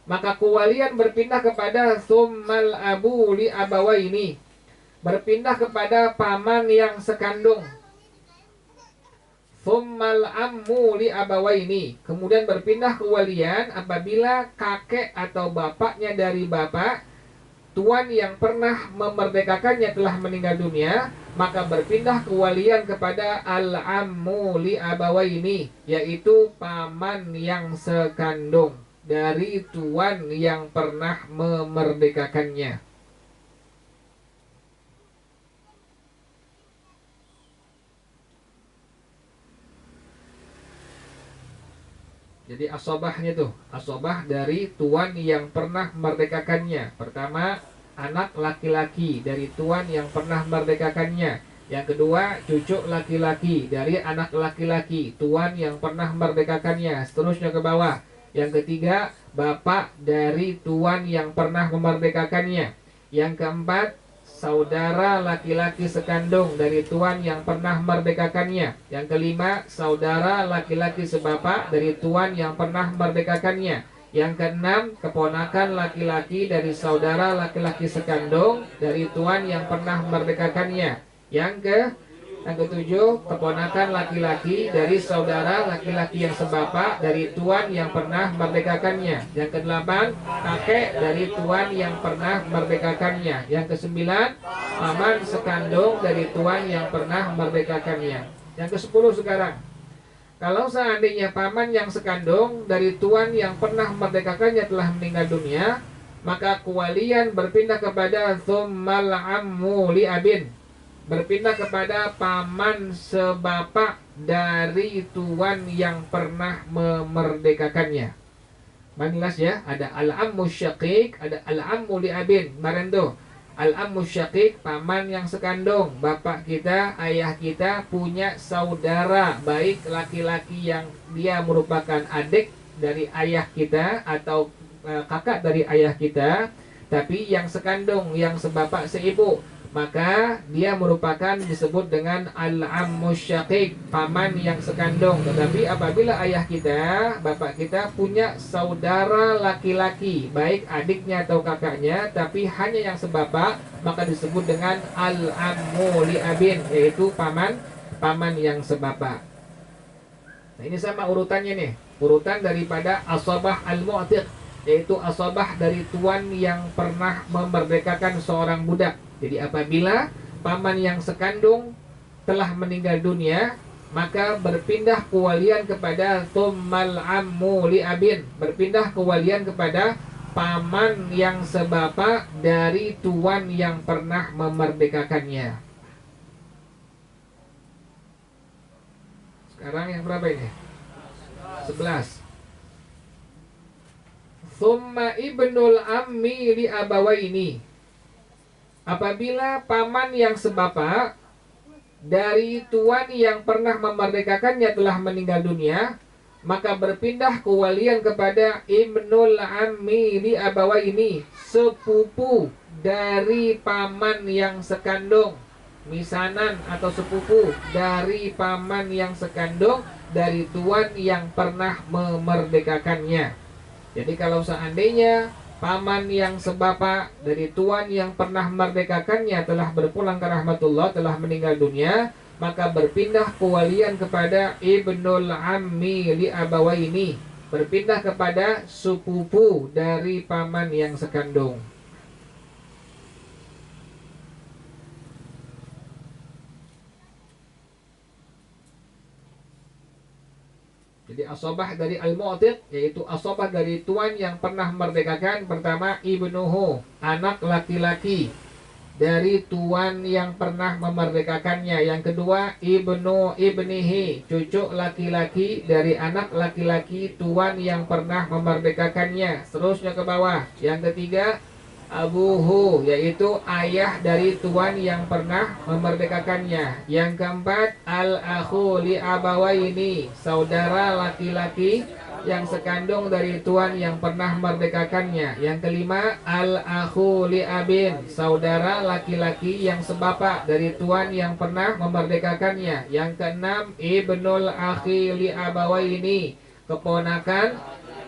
maka kewalian berpindah kepada tsummal abu li abawaini, berpindah kepada paman yang sekandung. Tsummal ammu li abawaini, kemudian berpindah kewalian apabila kakek atau bapaknya dari bapak tuan yang pernah memerdekakannya telah meninggal dunia, maka berpindah kewalian kepada al-ammu li abawaini, yaitu paman yang sekandung dari tuan yang pernah memerdekakannya. Jadi asobahnya tuh, asobah dari tuan yang pernah memerdekakannya. Pertama, anak laki-laki dari tuan yang pernah memerdekakannya. Yang kedua, cucu laki-laki dari anak laki-laki tuan yang pernah memerdekakannya. Seterusnya ke bawah. Yang ketiga, bapak dari tuan yang pernah memerdekakannya. Yang keempat, saudara laki-laki sekandung dari tuan yang pernah memerdekakannya. Yang kelima, saudara laki-laki sebapak dari tuan yang pernah memerdekakannya. Yang keenam, keponakan laki-laki dari saudara laki-laki sekandung dari tuan yang pernah memerdekakannya. Yang ketujuh, keponakan laki-laki dari saudara laki-laki yang sebapak dari tuan yang pernah memerdekakannya. Yang kedelapan, kakek dari tuan yang pernah memerdekakannya. Yang kesembilan, paman sekandung dari tuan yang pernah memerdekakannya. Yang kesepuluh sekarang, kalau seandainya paman yang sekandung dari tuan yang pernah memerdekakannya telah meninggal dunia, maka kewalian berpindah kepada tsummal ammu li abin, berpindah kepada paman sebapak dari tuan yang pernah memerdekakannya. Manilas ya, ada al-ammu syaqiq, ada al-ammu li abin. Kemarin tuh, al-ammu syaqiq, paman yang sekandung. Bapak kita, ayah kita punya saudara, baik laki-laki yang dia merupakan adik dari ayah kita atau kakak dari ayah kita, tapi yang sekandung, yang sebapak seibu. maka dia merupakan disebut dengan al-ammus syaqiq, paman yang sekandung. Tetapi apabila ayah kita, bapak kita punya saudara laki-laki, baik adiknya atau kakaknya, tapi hanya yang sebapak, maka disebut dengan al-ammu li abin, yaitu paman yang sebapak. Nah, ini sama urutannya nih, urutan daripada asabah al-mu'tiq, yaitu asabah dari tuan yang pernah memerdekakan seorang budak. Jadi apabila paman yang sekandung telah meninggal dunia, maka berpindah kewalian kepada tsummal ammu li abin, berpindah kewalian kepada paman yang sebapak dari tuan yang pernah memerdekakannya. Sekarang yang berapa ini? 11. Tsumma ibnul ammi li abawaini. Apabila paman yang sebapak dari tuan yang pernah memerdekakannya telah meninggal dunia, maka berpindah kewalian kepada ibnul ammi li abawaini, sepupu dari paman yang sekandung, misanan atau sepupu dari paman yang sekandung dari tuan yang pernah memerdekakannya. Jadi kalau seandainya paman yang sebapak dari tuan yang pernah memerdekakannya telah berpulang ke rahmatullah, telah meninggal dunia, maka berpindah kewalian kepada ibnul ammi li abawaini, berpindah kepada sepupu dari paman yang sekandung. Jadi asobah dari al-mu'tiq, yaitu asobah dari tuan yang pernah memerdekakan. Pertama, ibnuhu, anak laki-laki dari tuan yang pernah memerdekakannya. Yang kedua, ibnu ibnihi, cucu laki-laki dari anak laki-laki tuan yang pernah memerdekakannya. Seterusnya ke bawah. Yang ketiga, abuhu, yaitu ayah dari tuan yang pernah memerdekakannya. Yang keempat, al-akhu li abawaini, saudara laki-laki yang sekandung dari tuan yang pernah memerdekakannya. Yang kelima, al-akhu li abin, saudara laki-laki yang sebapak dari tuan yang pernah memerdekakannya. Yang keenam, ibnul akhi li abawaini, keponakan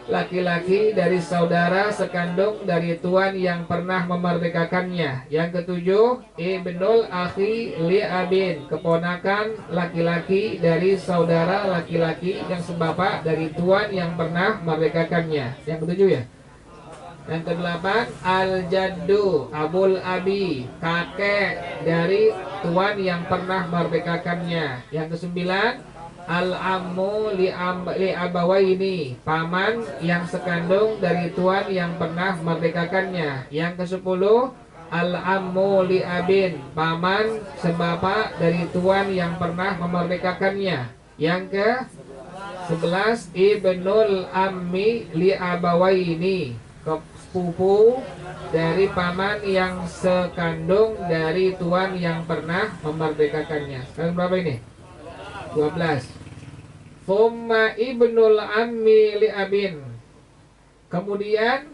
laki-laki dari saudara sekandung dari tuan yang pernah memerdekakannya. Yang ketujuh, ibnul akhi li abin, keponakan laki-laki dari saudara laki-laki yang sebapak dari tuan yang pernah memerdekakannya. Yang ketujuh ya. Yang kedelapan, al-jaddu, abul abi, kakek dari tuan yang pernah memerdekakannya. Yang kesembilan, al-ammu li abawaini, paman yang sekandung dari tuan yang pernah memerdekakannya. Yang ke-10, al-ammu li abin, paman sebapak dari tuan yang pernah memerdekakannya. Yang ke-11, ibnul ammi li abawaini, sepupu dari paman yang sekandung dari tuan yang pernah memerdekakannya. Sekarang berapa ini? 12. Thumma ibnul ammi li abin. Kemudian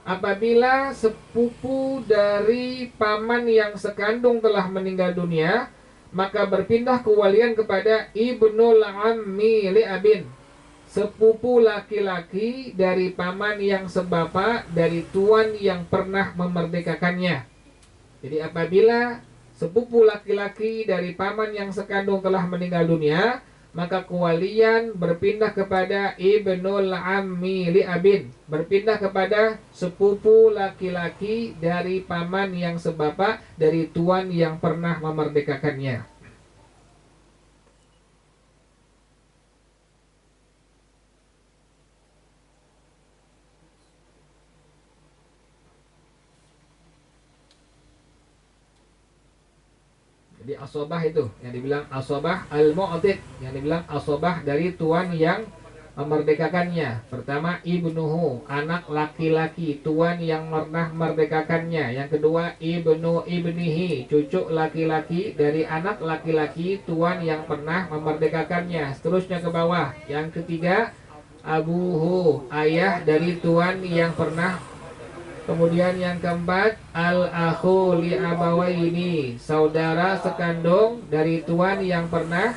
apabila sepupu dari paman yang sekandung telah meninggal dunia, maka berpindah kewalian kepada ibnul ammi li abin, sepupu laki-laki dari paman yang sebapak dari tuan yang pernah memerdekakannya. Jadi apabila sepupu laki-laki dari paman yang sekandung telah meninggal dunia, maka kewalian berpindah kepada ibnul ammi li abin, berpindah kepada sepupu laki-laki dari paman yang sebapak dari tuan yang pernah memerdekakannya. Jadi asobah itu yang dibilang asobah al-mu'tiq, yang dibilang asobah dari tuan yang memerdekakannya. Pertama, ibnuhu, anak laki-laki tuan yang pernah memerdekakannya. Yang kedua, ibnu ibnihi, cucu laki-laki dari anak laki-laki tuan yang pernah memerdekakannya. Seterusnya ke bawah. Yang ketiga, abuhu, ayah dari tuan yang pernah Kemudian yang keempat, al-akhu li abawaini, saudara sekandung dari tuan yang pernah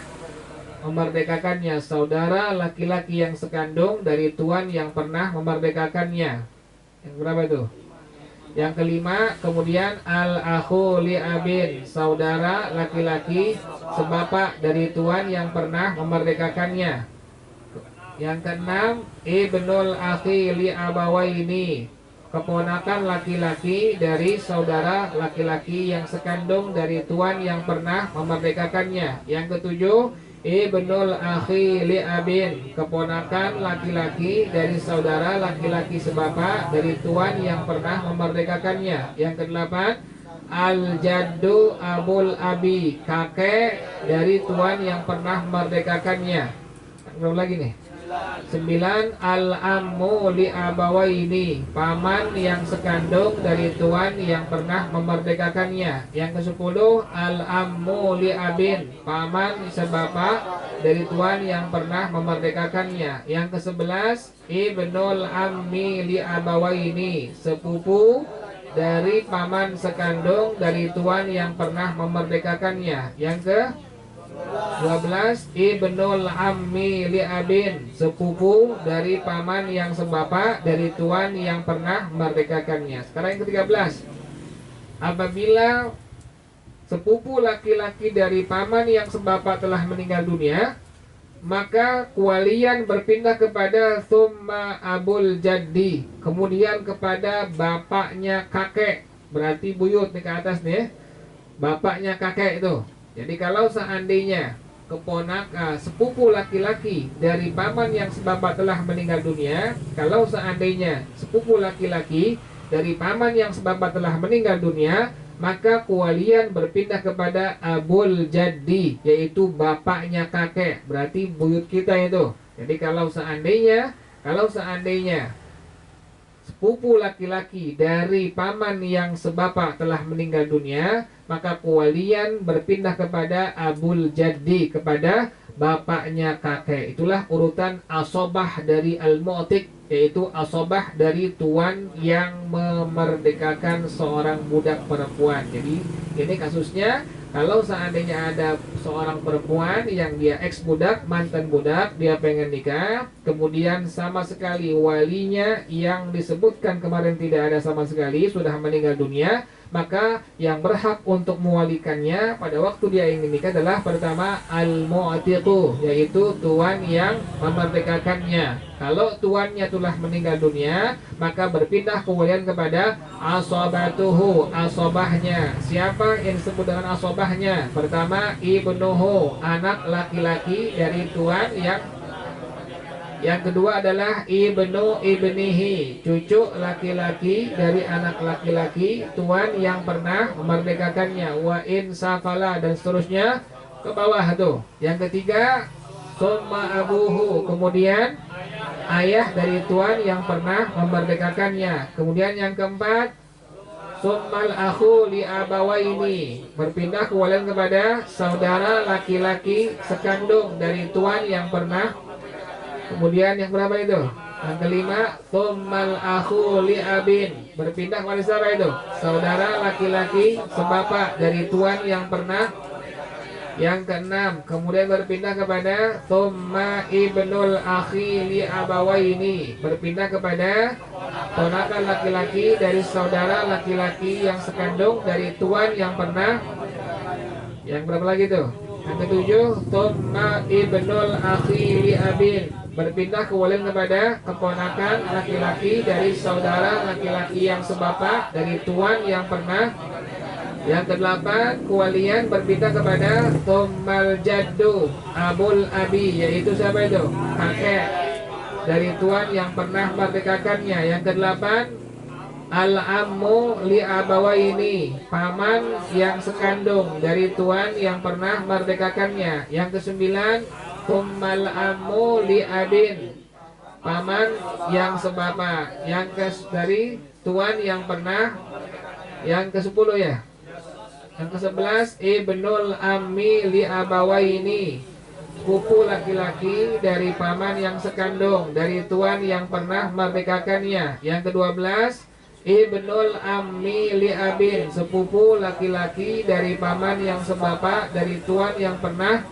memerdekakannya, saudara laki-laki yang sekandung dari tuan yang pernah memerdekakannya. Yang berapa itu? Yang kelima, kemudian al-akhu li abin, saudara laki-laki sebapak dari tuan yang pernah memerdekakannya. Yang keenam, ibnul akhi li abawaini, keponakan laki-laki dari saudara laki-laki yang sekandung dari tuan yang pernah memerdekakannya. Yang ketujuh, ibnul akhi li abin, keponakan laki-laki dari saudara laki-laki sebapak dari tuan yang pernah memerdekakannya. Yang kedelapan, al jaddu abul abi, kakek dari tuan yang pernah memerdekakannya. Belum lagi nih. 9, al-ammu li abawaini, paman yang sekandung dari tuan yang pernah memerdekakannya. Yang ke-10, al-ammu li abin, paman sebapak dari tuan yang pernah memerdekakannya. Yang ke-11, ibnul ammi li abawaini, sepupu dari paman sekandung dari tuan yang pernah memerdekakannya. Yang ke-12, ibnul ammi li abin, sepupu dari paman yang sebapak dari tuan yang pernah memerdekakannya. Sekarang yang ke-13, apabila sepupu laki-laki dari paman yang sebapak telah meninggal dunia, maka kualian berpindah kepada summa abul jaddi, kemudian kepada bapaknya kakek. Berarti buyut nih ke atas nih, bapaknya kakek itu. Jadi kalau seandainya sepupu laki-laki dari paman yang sebapak telah meninggal dunia, kalau seandainya sepupu laki-laki dari paman yang sebapak telah meninggal dunia, maka kualian berpindah kepada abul jaddi, yaitu bapaknya kakek. Berarti buyut kita itu. Jadi kalau seandainya sepupu laki-laki dari paman yang sebapak telah meninggal dunia, maka kualian berpindah kepada abul jaddi, kepada bapaknya kakek. Itulah urutan asobah dari al-mu'tik, yaitu asobah dari tuan yang memerdekakan seorang budak perempuan. Jadi ini kasusnya, kalau seandainya ada seorang perempuan yang dia ex budak, mantan budak, dia pengen nikah, kemudian sama sekali walinya yang disebutkan kemarin tidak ada sama sekali, sudah meninggal dunia, maka yang berhak untuk mewalikannya pada waktu dia ingin nikah adalah pertama al-mu'tiqu, yaitu tuan yang memerdekakannya. Kalau tuannya telah meninggal dunia, maka berpindah kewalian kepada asobatuhu, asobahnya. Siapa yang disebut dengan asobahnya? Pertama, ibnuhu, anak laki-laki dari tuan yang kedua adalah ibnu ibnihi, cucu laki-laki dari anak laki-laki tuan yang pernah memerdekakannya. Wa in safala, dan seterusnya ke bawah tuh. Yang ketiga, summa abuhu, kemudian ayah dari tuan yang pernah memerdekakannya. Kemudian yang keempat, summal akhu li abawaini, berpindah kewalian kepada saudara laki-laki sekandung dari tuan yang pernah. Kemudian yang berapa itu? Yang kelima, summal akhu li abin, berpindah kepada siapa itu? Saudara laki-laki sebapak dari tuan yang pernah. Yang keenam, kemudian berpindah kepada summa ibnul akhi li abawaini, berpindah kepada ponakan laki-laki dari saudara laki-laki yang sekandung dari tuan yang pernah. Yang berapa lagi tuh? Yang ketujuh, summa ibnul akhi li abin, berpindah kewalian kepada keponakan laki-laki dari saudara laki-laki yang sebapak dari tuan yang pernah. Yang kedelapan, kewalian berpindah kepada summal jaddu abul abi, yaitu siapa itu? Kakek dari tuan yang pernah memerdekakannya. Yang kedelapan, al-ammu li abawaini, paman yang sekandung dari tuan yang pernah memerdekakannya. Yang kesembilan, summal ammu li abin, paman yang sebapak dari tuan yang pernah. Yang ke-10 ya. Yang ke-11, ibnul ammi li abawaini, sepupu laki-laki dari paman yang sekandung dari tuan yang pernah memerdekakannya. Yang ke-12, Ibnul ammi li abin, sepupu laki-laki dari paman yang sebapak, dari tuan yang pernah.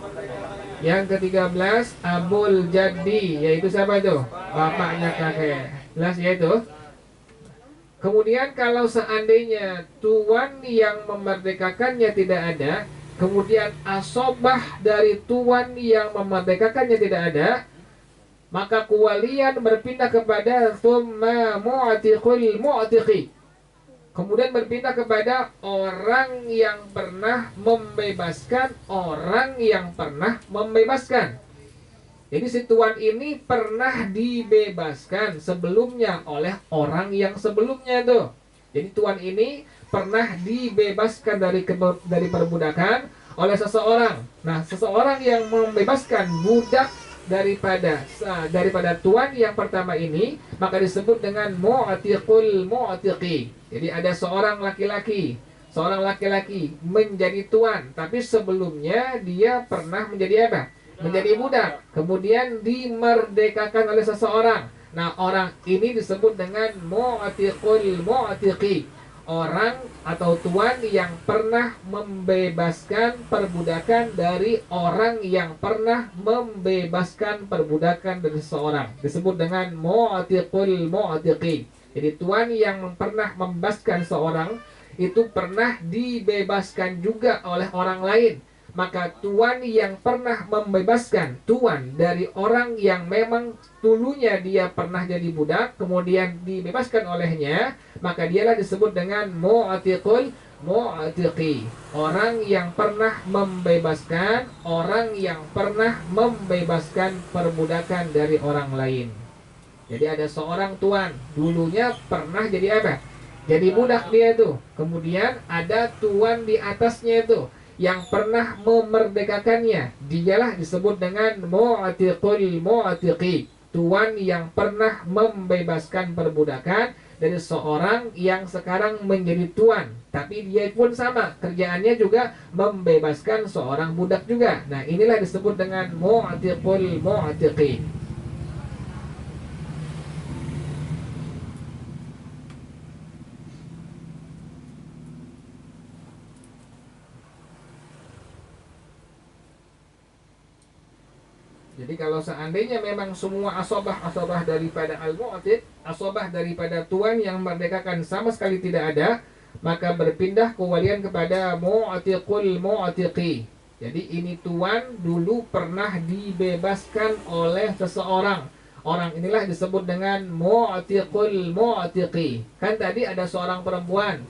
Yang ke-13 abul jadi, yaitu siapa itu? Bapaknya kakek. Jelas ya itu. Kemudian kalau seandainya tuan yang memerdekakannya tidak ada, kemudian asobah dari tuan yang memerdekakannya tidak ada, maka kewalian berpindah kepada thumma mu'tiqul mu'tiqi. Kemudian berpindah kepada orang yang pernah membebaskan orang yang pernah membebaskan. Jadi si tuan ini pernah dibebaskan sebelumnya oleh orang yang sebelumnya tuh. Jadi tuan ini pernah dibebaskan dari perbudakan oleh seseorang. Nah, seseorang yang membebaskan budak daripada tuan yang pertama ini, maka disebut dengan mu'tiqul mu'tiqi. Jadi ada seorang laki-laki menjadi tuan, tapi sebelumnya dia pernah menjadi apa? Menjadi budak, kemudian dimerdekakan oleh seseorang. Nah, orang ini disebut dengan mu'tiqul mu'tiqi, orang atau tuan yang pernah membebaskan perbudakan dari orang yang pernah membebaskan perbudakan dari seseorang, disebut dengan mu'tiqul mu'tiqi. Jadi tuan yang pernah membebaskan seorang itu pernah dibebaskan juga oleh orang lain. Maka tuan yang pernah membebaskan tuan dari orang yang memang dulunya dia pernah jadi budak, kemudian dibebaskan olehnya, maka dialah disebut dengan mu'tiqul mu'tiqi, orang yang pernah membebaskan orang yang pernah membebaskan perbudakan dari orang lain. Jadi ada seorang tuan, dulunya pernah jadi apa? Jadi budak dia itu. Kemudian ada tuan di atasnya itu yang pernah memerdekakannya, dialah disebut dengan mu'tiqul mu'tiqi, tuan yang pernah membebaskan perbudakan dari seorang yang sekarang menjadi tuan, tapi dia pun sama, kerjaannya juga membebaskan seorang budak juga. Nah, inilah disebut dengan mu'tiqul mu'tiqi. Jadi kalau seandainya memang semua asobah daripada al-mu'tiq, asobah daripada tuan yang merdekakan sama sekali tidak ada, maka berpindah kewalian kepada mu'tiqul mu'tiqi. Jadi ini tuan dulu pernah dibebaskan oleh seseorang. Orang inilah disebut dengan mu'tiqul mu'tiqi. Kan tadi ada seorang perempuan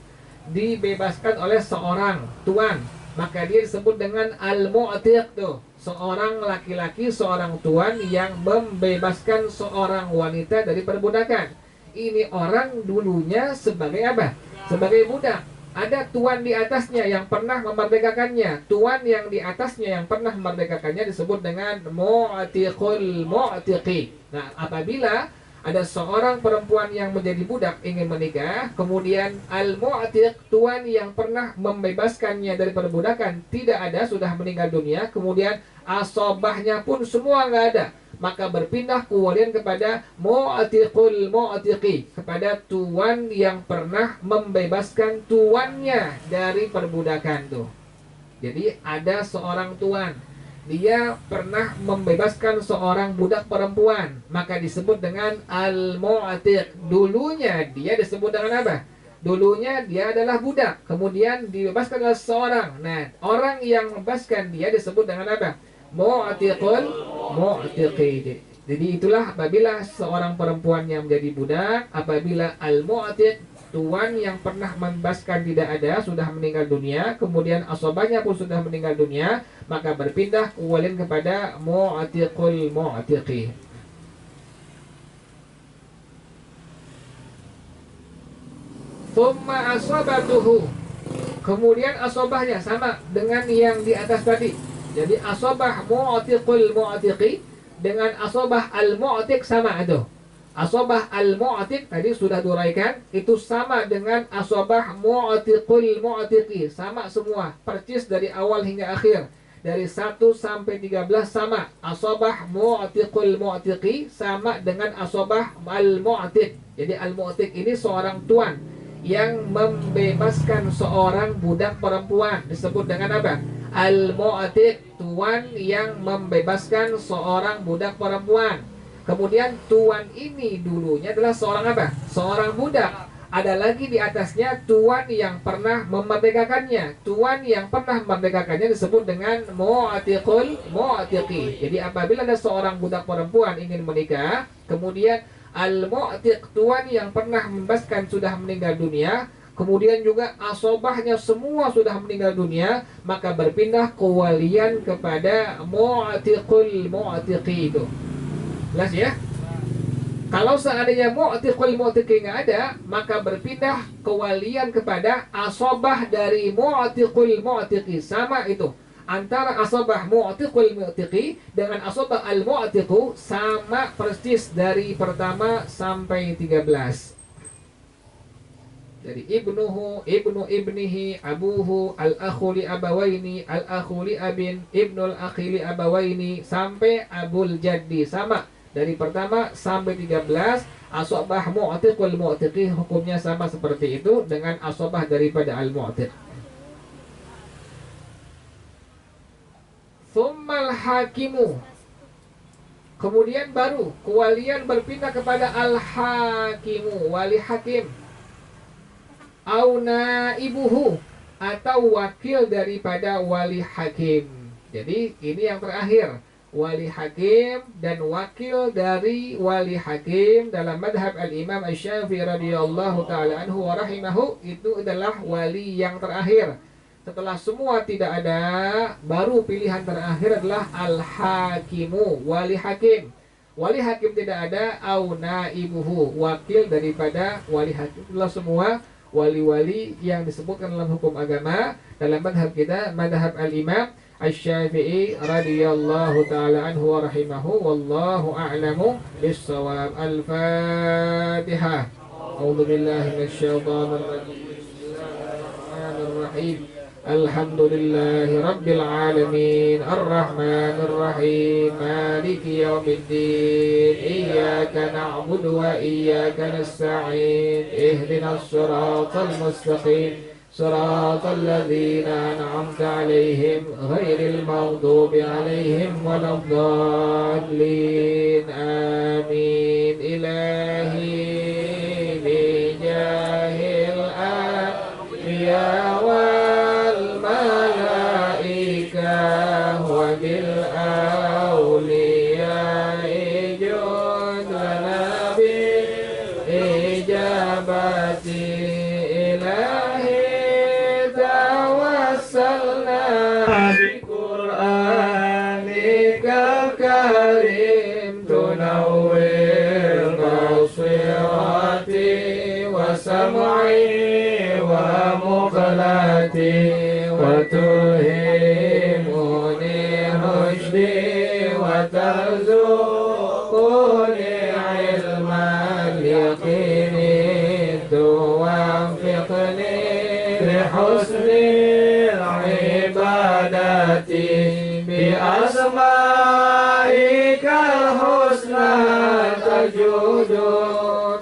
dibebaskan oleh seorang tuan, maka dia disebut dengan al-mu'tiq tuh, seorang laki-laki, seorang tuan yang membebaskan seorang wanita dari perbudakan. Ini orang dulunya sebagai apa? Sebagai budak. Ada tuan di atasnya yang pernah memerdekakannya. Tuan yang di atasnya yang pernah memerdekakannya disebut dengan mu'tiqul mu'tiqi. Nah, apabila ada seorang perempuan yang menjadi budak ingin menikah, kemudian al-mu'tiq, tuan yang pernah membebaskannya dari perbudakan tidak ada, sudah meninggal dunia, kemudian asobahnya pun semua nggak ada, maka berpindah kewalian kepada mu'tiqul mu'tiqi, kepada tuan yang pernah membebaskan tuannya dari perbudakan tuh. Jadi ada seorang tuan, dia pernah membebaskan seorang budak perempuan, maka disebut dengan al-mu'tiq. Dulunya dia disebut dengan apa? Dulunya dia adalah budak, kemudian dibebaskan oleh seorang. Nah, orang yang membebaskan dia disebut dengan apa? Mu'tiqul mu'tiqi. Jadi itulah apabila seorang perempuan yang menjadi budak, apabila al-mu'tiq, tuan yang pernah membebaskan tidak ada, sudah meninggal dunia, kemudian asobahnya pun sudah meninggal dunia, maka berpindah kewalian kepada mu'tiqul mu'tiqi. Thumma asobatuhu, kemudian asobahnya sama dengan yang di atas tadi. Jadi asobah mu'tiqul mu'tiqi dengan asobah al-mu'tiq sama itu. Asobah al-mu'tiq tadi sudah duraikan, itu sama dengan asobah mu'tiqul mu'tiqi, sama semua, percis dari awal hingga akhir, dari 1 sampai 13 sama. Asobah mu'tiqul mu'tiqi sama dengan asobah al-mu'tiq. Jadi al-mu'tiq ini seorang tuan yang membebaskan seorang budak perempuan. Disebut dengan apa? Al-Mu'tiq, tuan yang membebaskan seorang budak perempuan. Kemudian tuan ini dulunya adalah seorang apa? Seorang budak. Ada lagi di atasnya tuan yang pernah memerdekakannya. Tuan yang pernah memerdekakannya disebut dengan mu'tiqul mu'tiqi. Jadi apabila ada seorang budak perempuan ingin menikah, kemudian al-mu'tiq, tuan yang pernah membebaskan sudah meninggal dunia, kemudian juga asobahnya semua sudah meninggal dunia, maka berpindah kewalian kepada mu'tiqul mu'tiqi itu. Jelas ya? Kalau seandainya mu'tiqul mu'tiqi nggak ada, maka berpindah kewalian kepada asobah dari mu'tiqul mu'tiqi. Sama itu. Antara asobah mu'tiqul mu'tiqi dengan asobah al-mu'tiqu sama persis dari pertama sampai 13. Jadi ibnuhu, ibnu ibnihi, abuhu, al-akhu li abawaini, al-akhu li abin, ibnul akhi li abawaini, sampai abul jaddi. Sama. Dari pertama sampai 13, asobah mu'tiqul mu'tiqi hukumnya sama seperti itu dengan asobah daripada al-mu'tiq. Thummal hakimu, kemudian baru kewalian berpindah kepada al-hakimu, wali hakim. Au naibuhu, atau wakil daripada wali hakim. Jadi ini yang terakhir, wali hakim dan wakil dari wali hakim dalam madhab al-imam Asy-Syafi'i radhiyallahu ta'ala anhu wa rahimahu, itu adalah wali yang terakhir. Setelah semua tidak ada, baru pilihan terakhir adalah al-hakimu, wali hakim. Wali hakim tidak ada, au naibuhu, wakil daripada wali hakim. Itulah semua wali-wali yang disebutkan dalam hukum agama. Dalam madhab kita, madhab al-imam Asy-Syafi'i radhiyallahu ta'ala anhu wa rahimahu, wallahu a'lamu bis-shawab. Al-Fatihah. A'udzu billahi minasyaitonir rajim. Bismillahirrahmanirrahim. Alhamdulillahi rabbil alamin, arrahmanir rahim, maliki yaumiddin, iyyaka na'budu wa iyyaka nasta'in, ihdinas siratal mustaqim, siratal ladzina an'amta 'alaihim ghairil maghdubi 'alaihim waladdallin. Amin. Ilahi bijahil anbiya wal malaika wa bil awliya ijud lana bi ijabati ilahi tawassalna bi qur'anika karim tunawwir basirati wa sam'i wa muqlati wa tulhimuni rushdi wa tarzuquni ilmal yaqini tuwaffiqni li husnil ibadati bi asma'ikal husna tajudu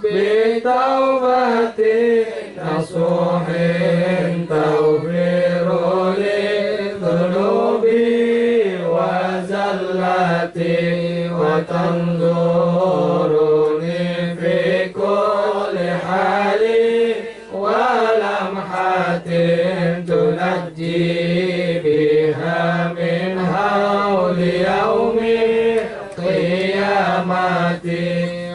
bi taubati nasuhin tawfiru li dhunubi wa zallati wa tanzuruni fi kulli hali wa lamhatin tunajji biha min hawli yaumi qiyamati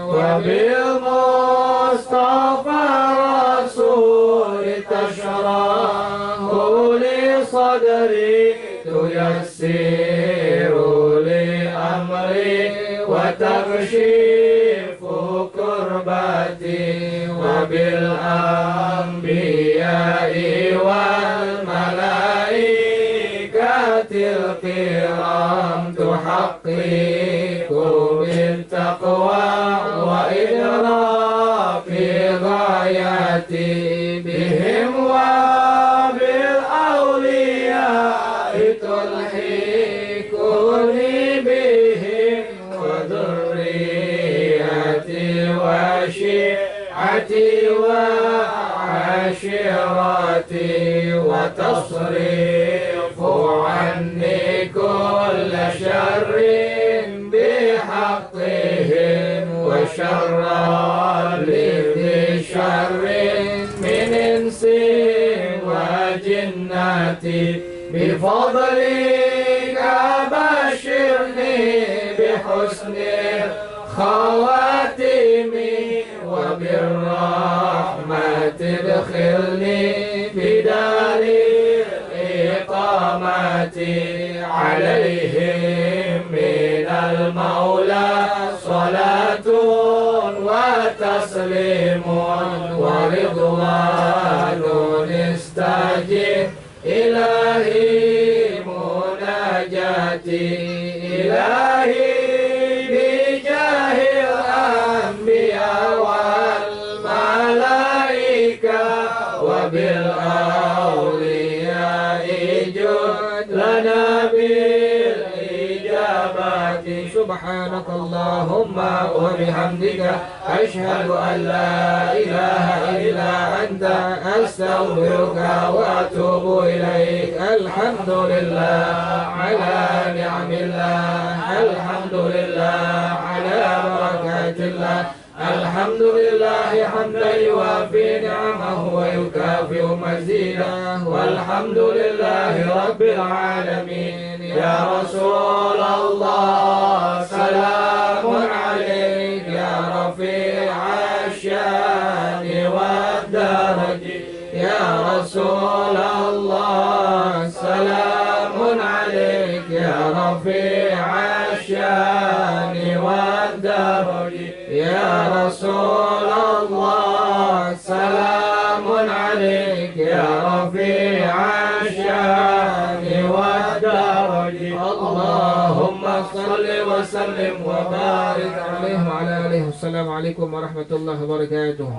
wa bil mustafa rasuli tashrahu li sadri tuyassiru li amri wa takshifu kurbati wa bil anbiya'i wal malaikatil kiram tuhaqqiqu bil taqwa wa idraki ghayati bihim wa bil awliya tulhiquni bihim wa dhurriyyati wa وعشيرتي وتصرف عني كل شر بحقهم وشر ذي شر من إنس وجنتي بفضلك بشرني بحسن خواتمي وبالرحمة ادخلني بدار الإقامة عليهم من المولى صلاة وتسليم ورضوان استجب إلهي مناجاتي إلهي بجاه الأنبياء والملائكة وبالأولياء جد لنا بالإجابة سبحانك اللهم وبحمدك أشهد أن لا إله إلا أنت أستغفرك وأتوب إليك الحمد لله على نعم الله الحمد لله على بركات الله الحمد لله حمدا يوافي نعمه ويكافئ مزيده والحمد لله رب العالمين يا رسول الله سلام عليك يا رفيع الشان والدرج يا رسول الله سلام عليك يا رفيع الشان والدرج يا رسول الله سلام عليك يا رفيع الشان والدرج اللهم صل وسلم وبارك عليه وعلى آله والسلام عليكم ورحمة الله وبركاته.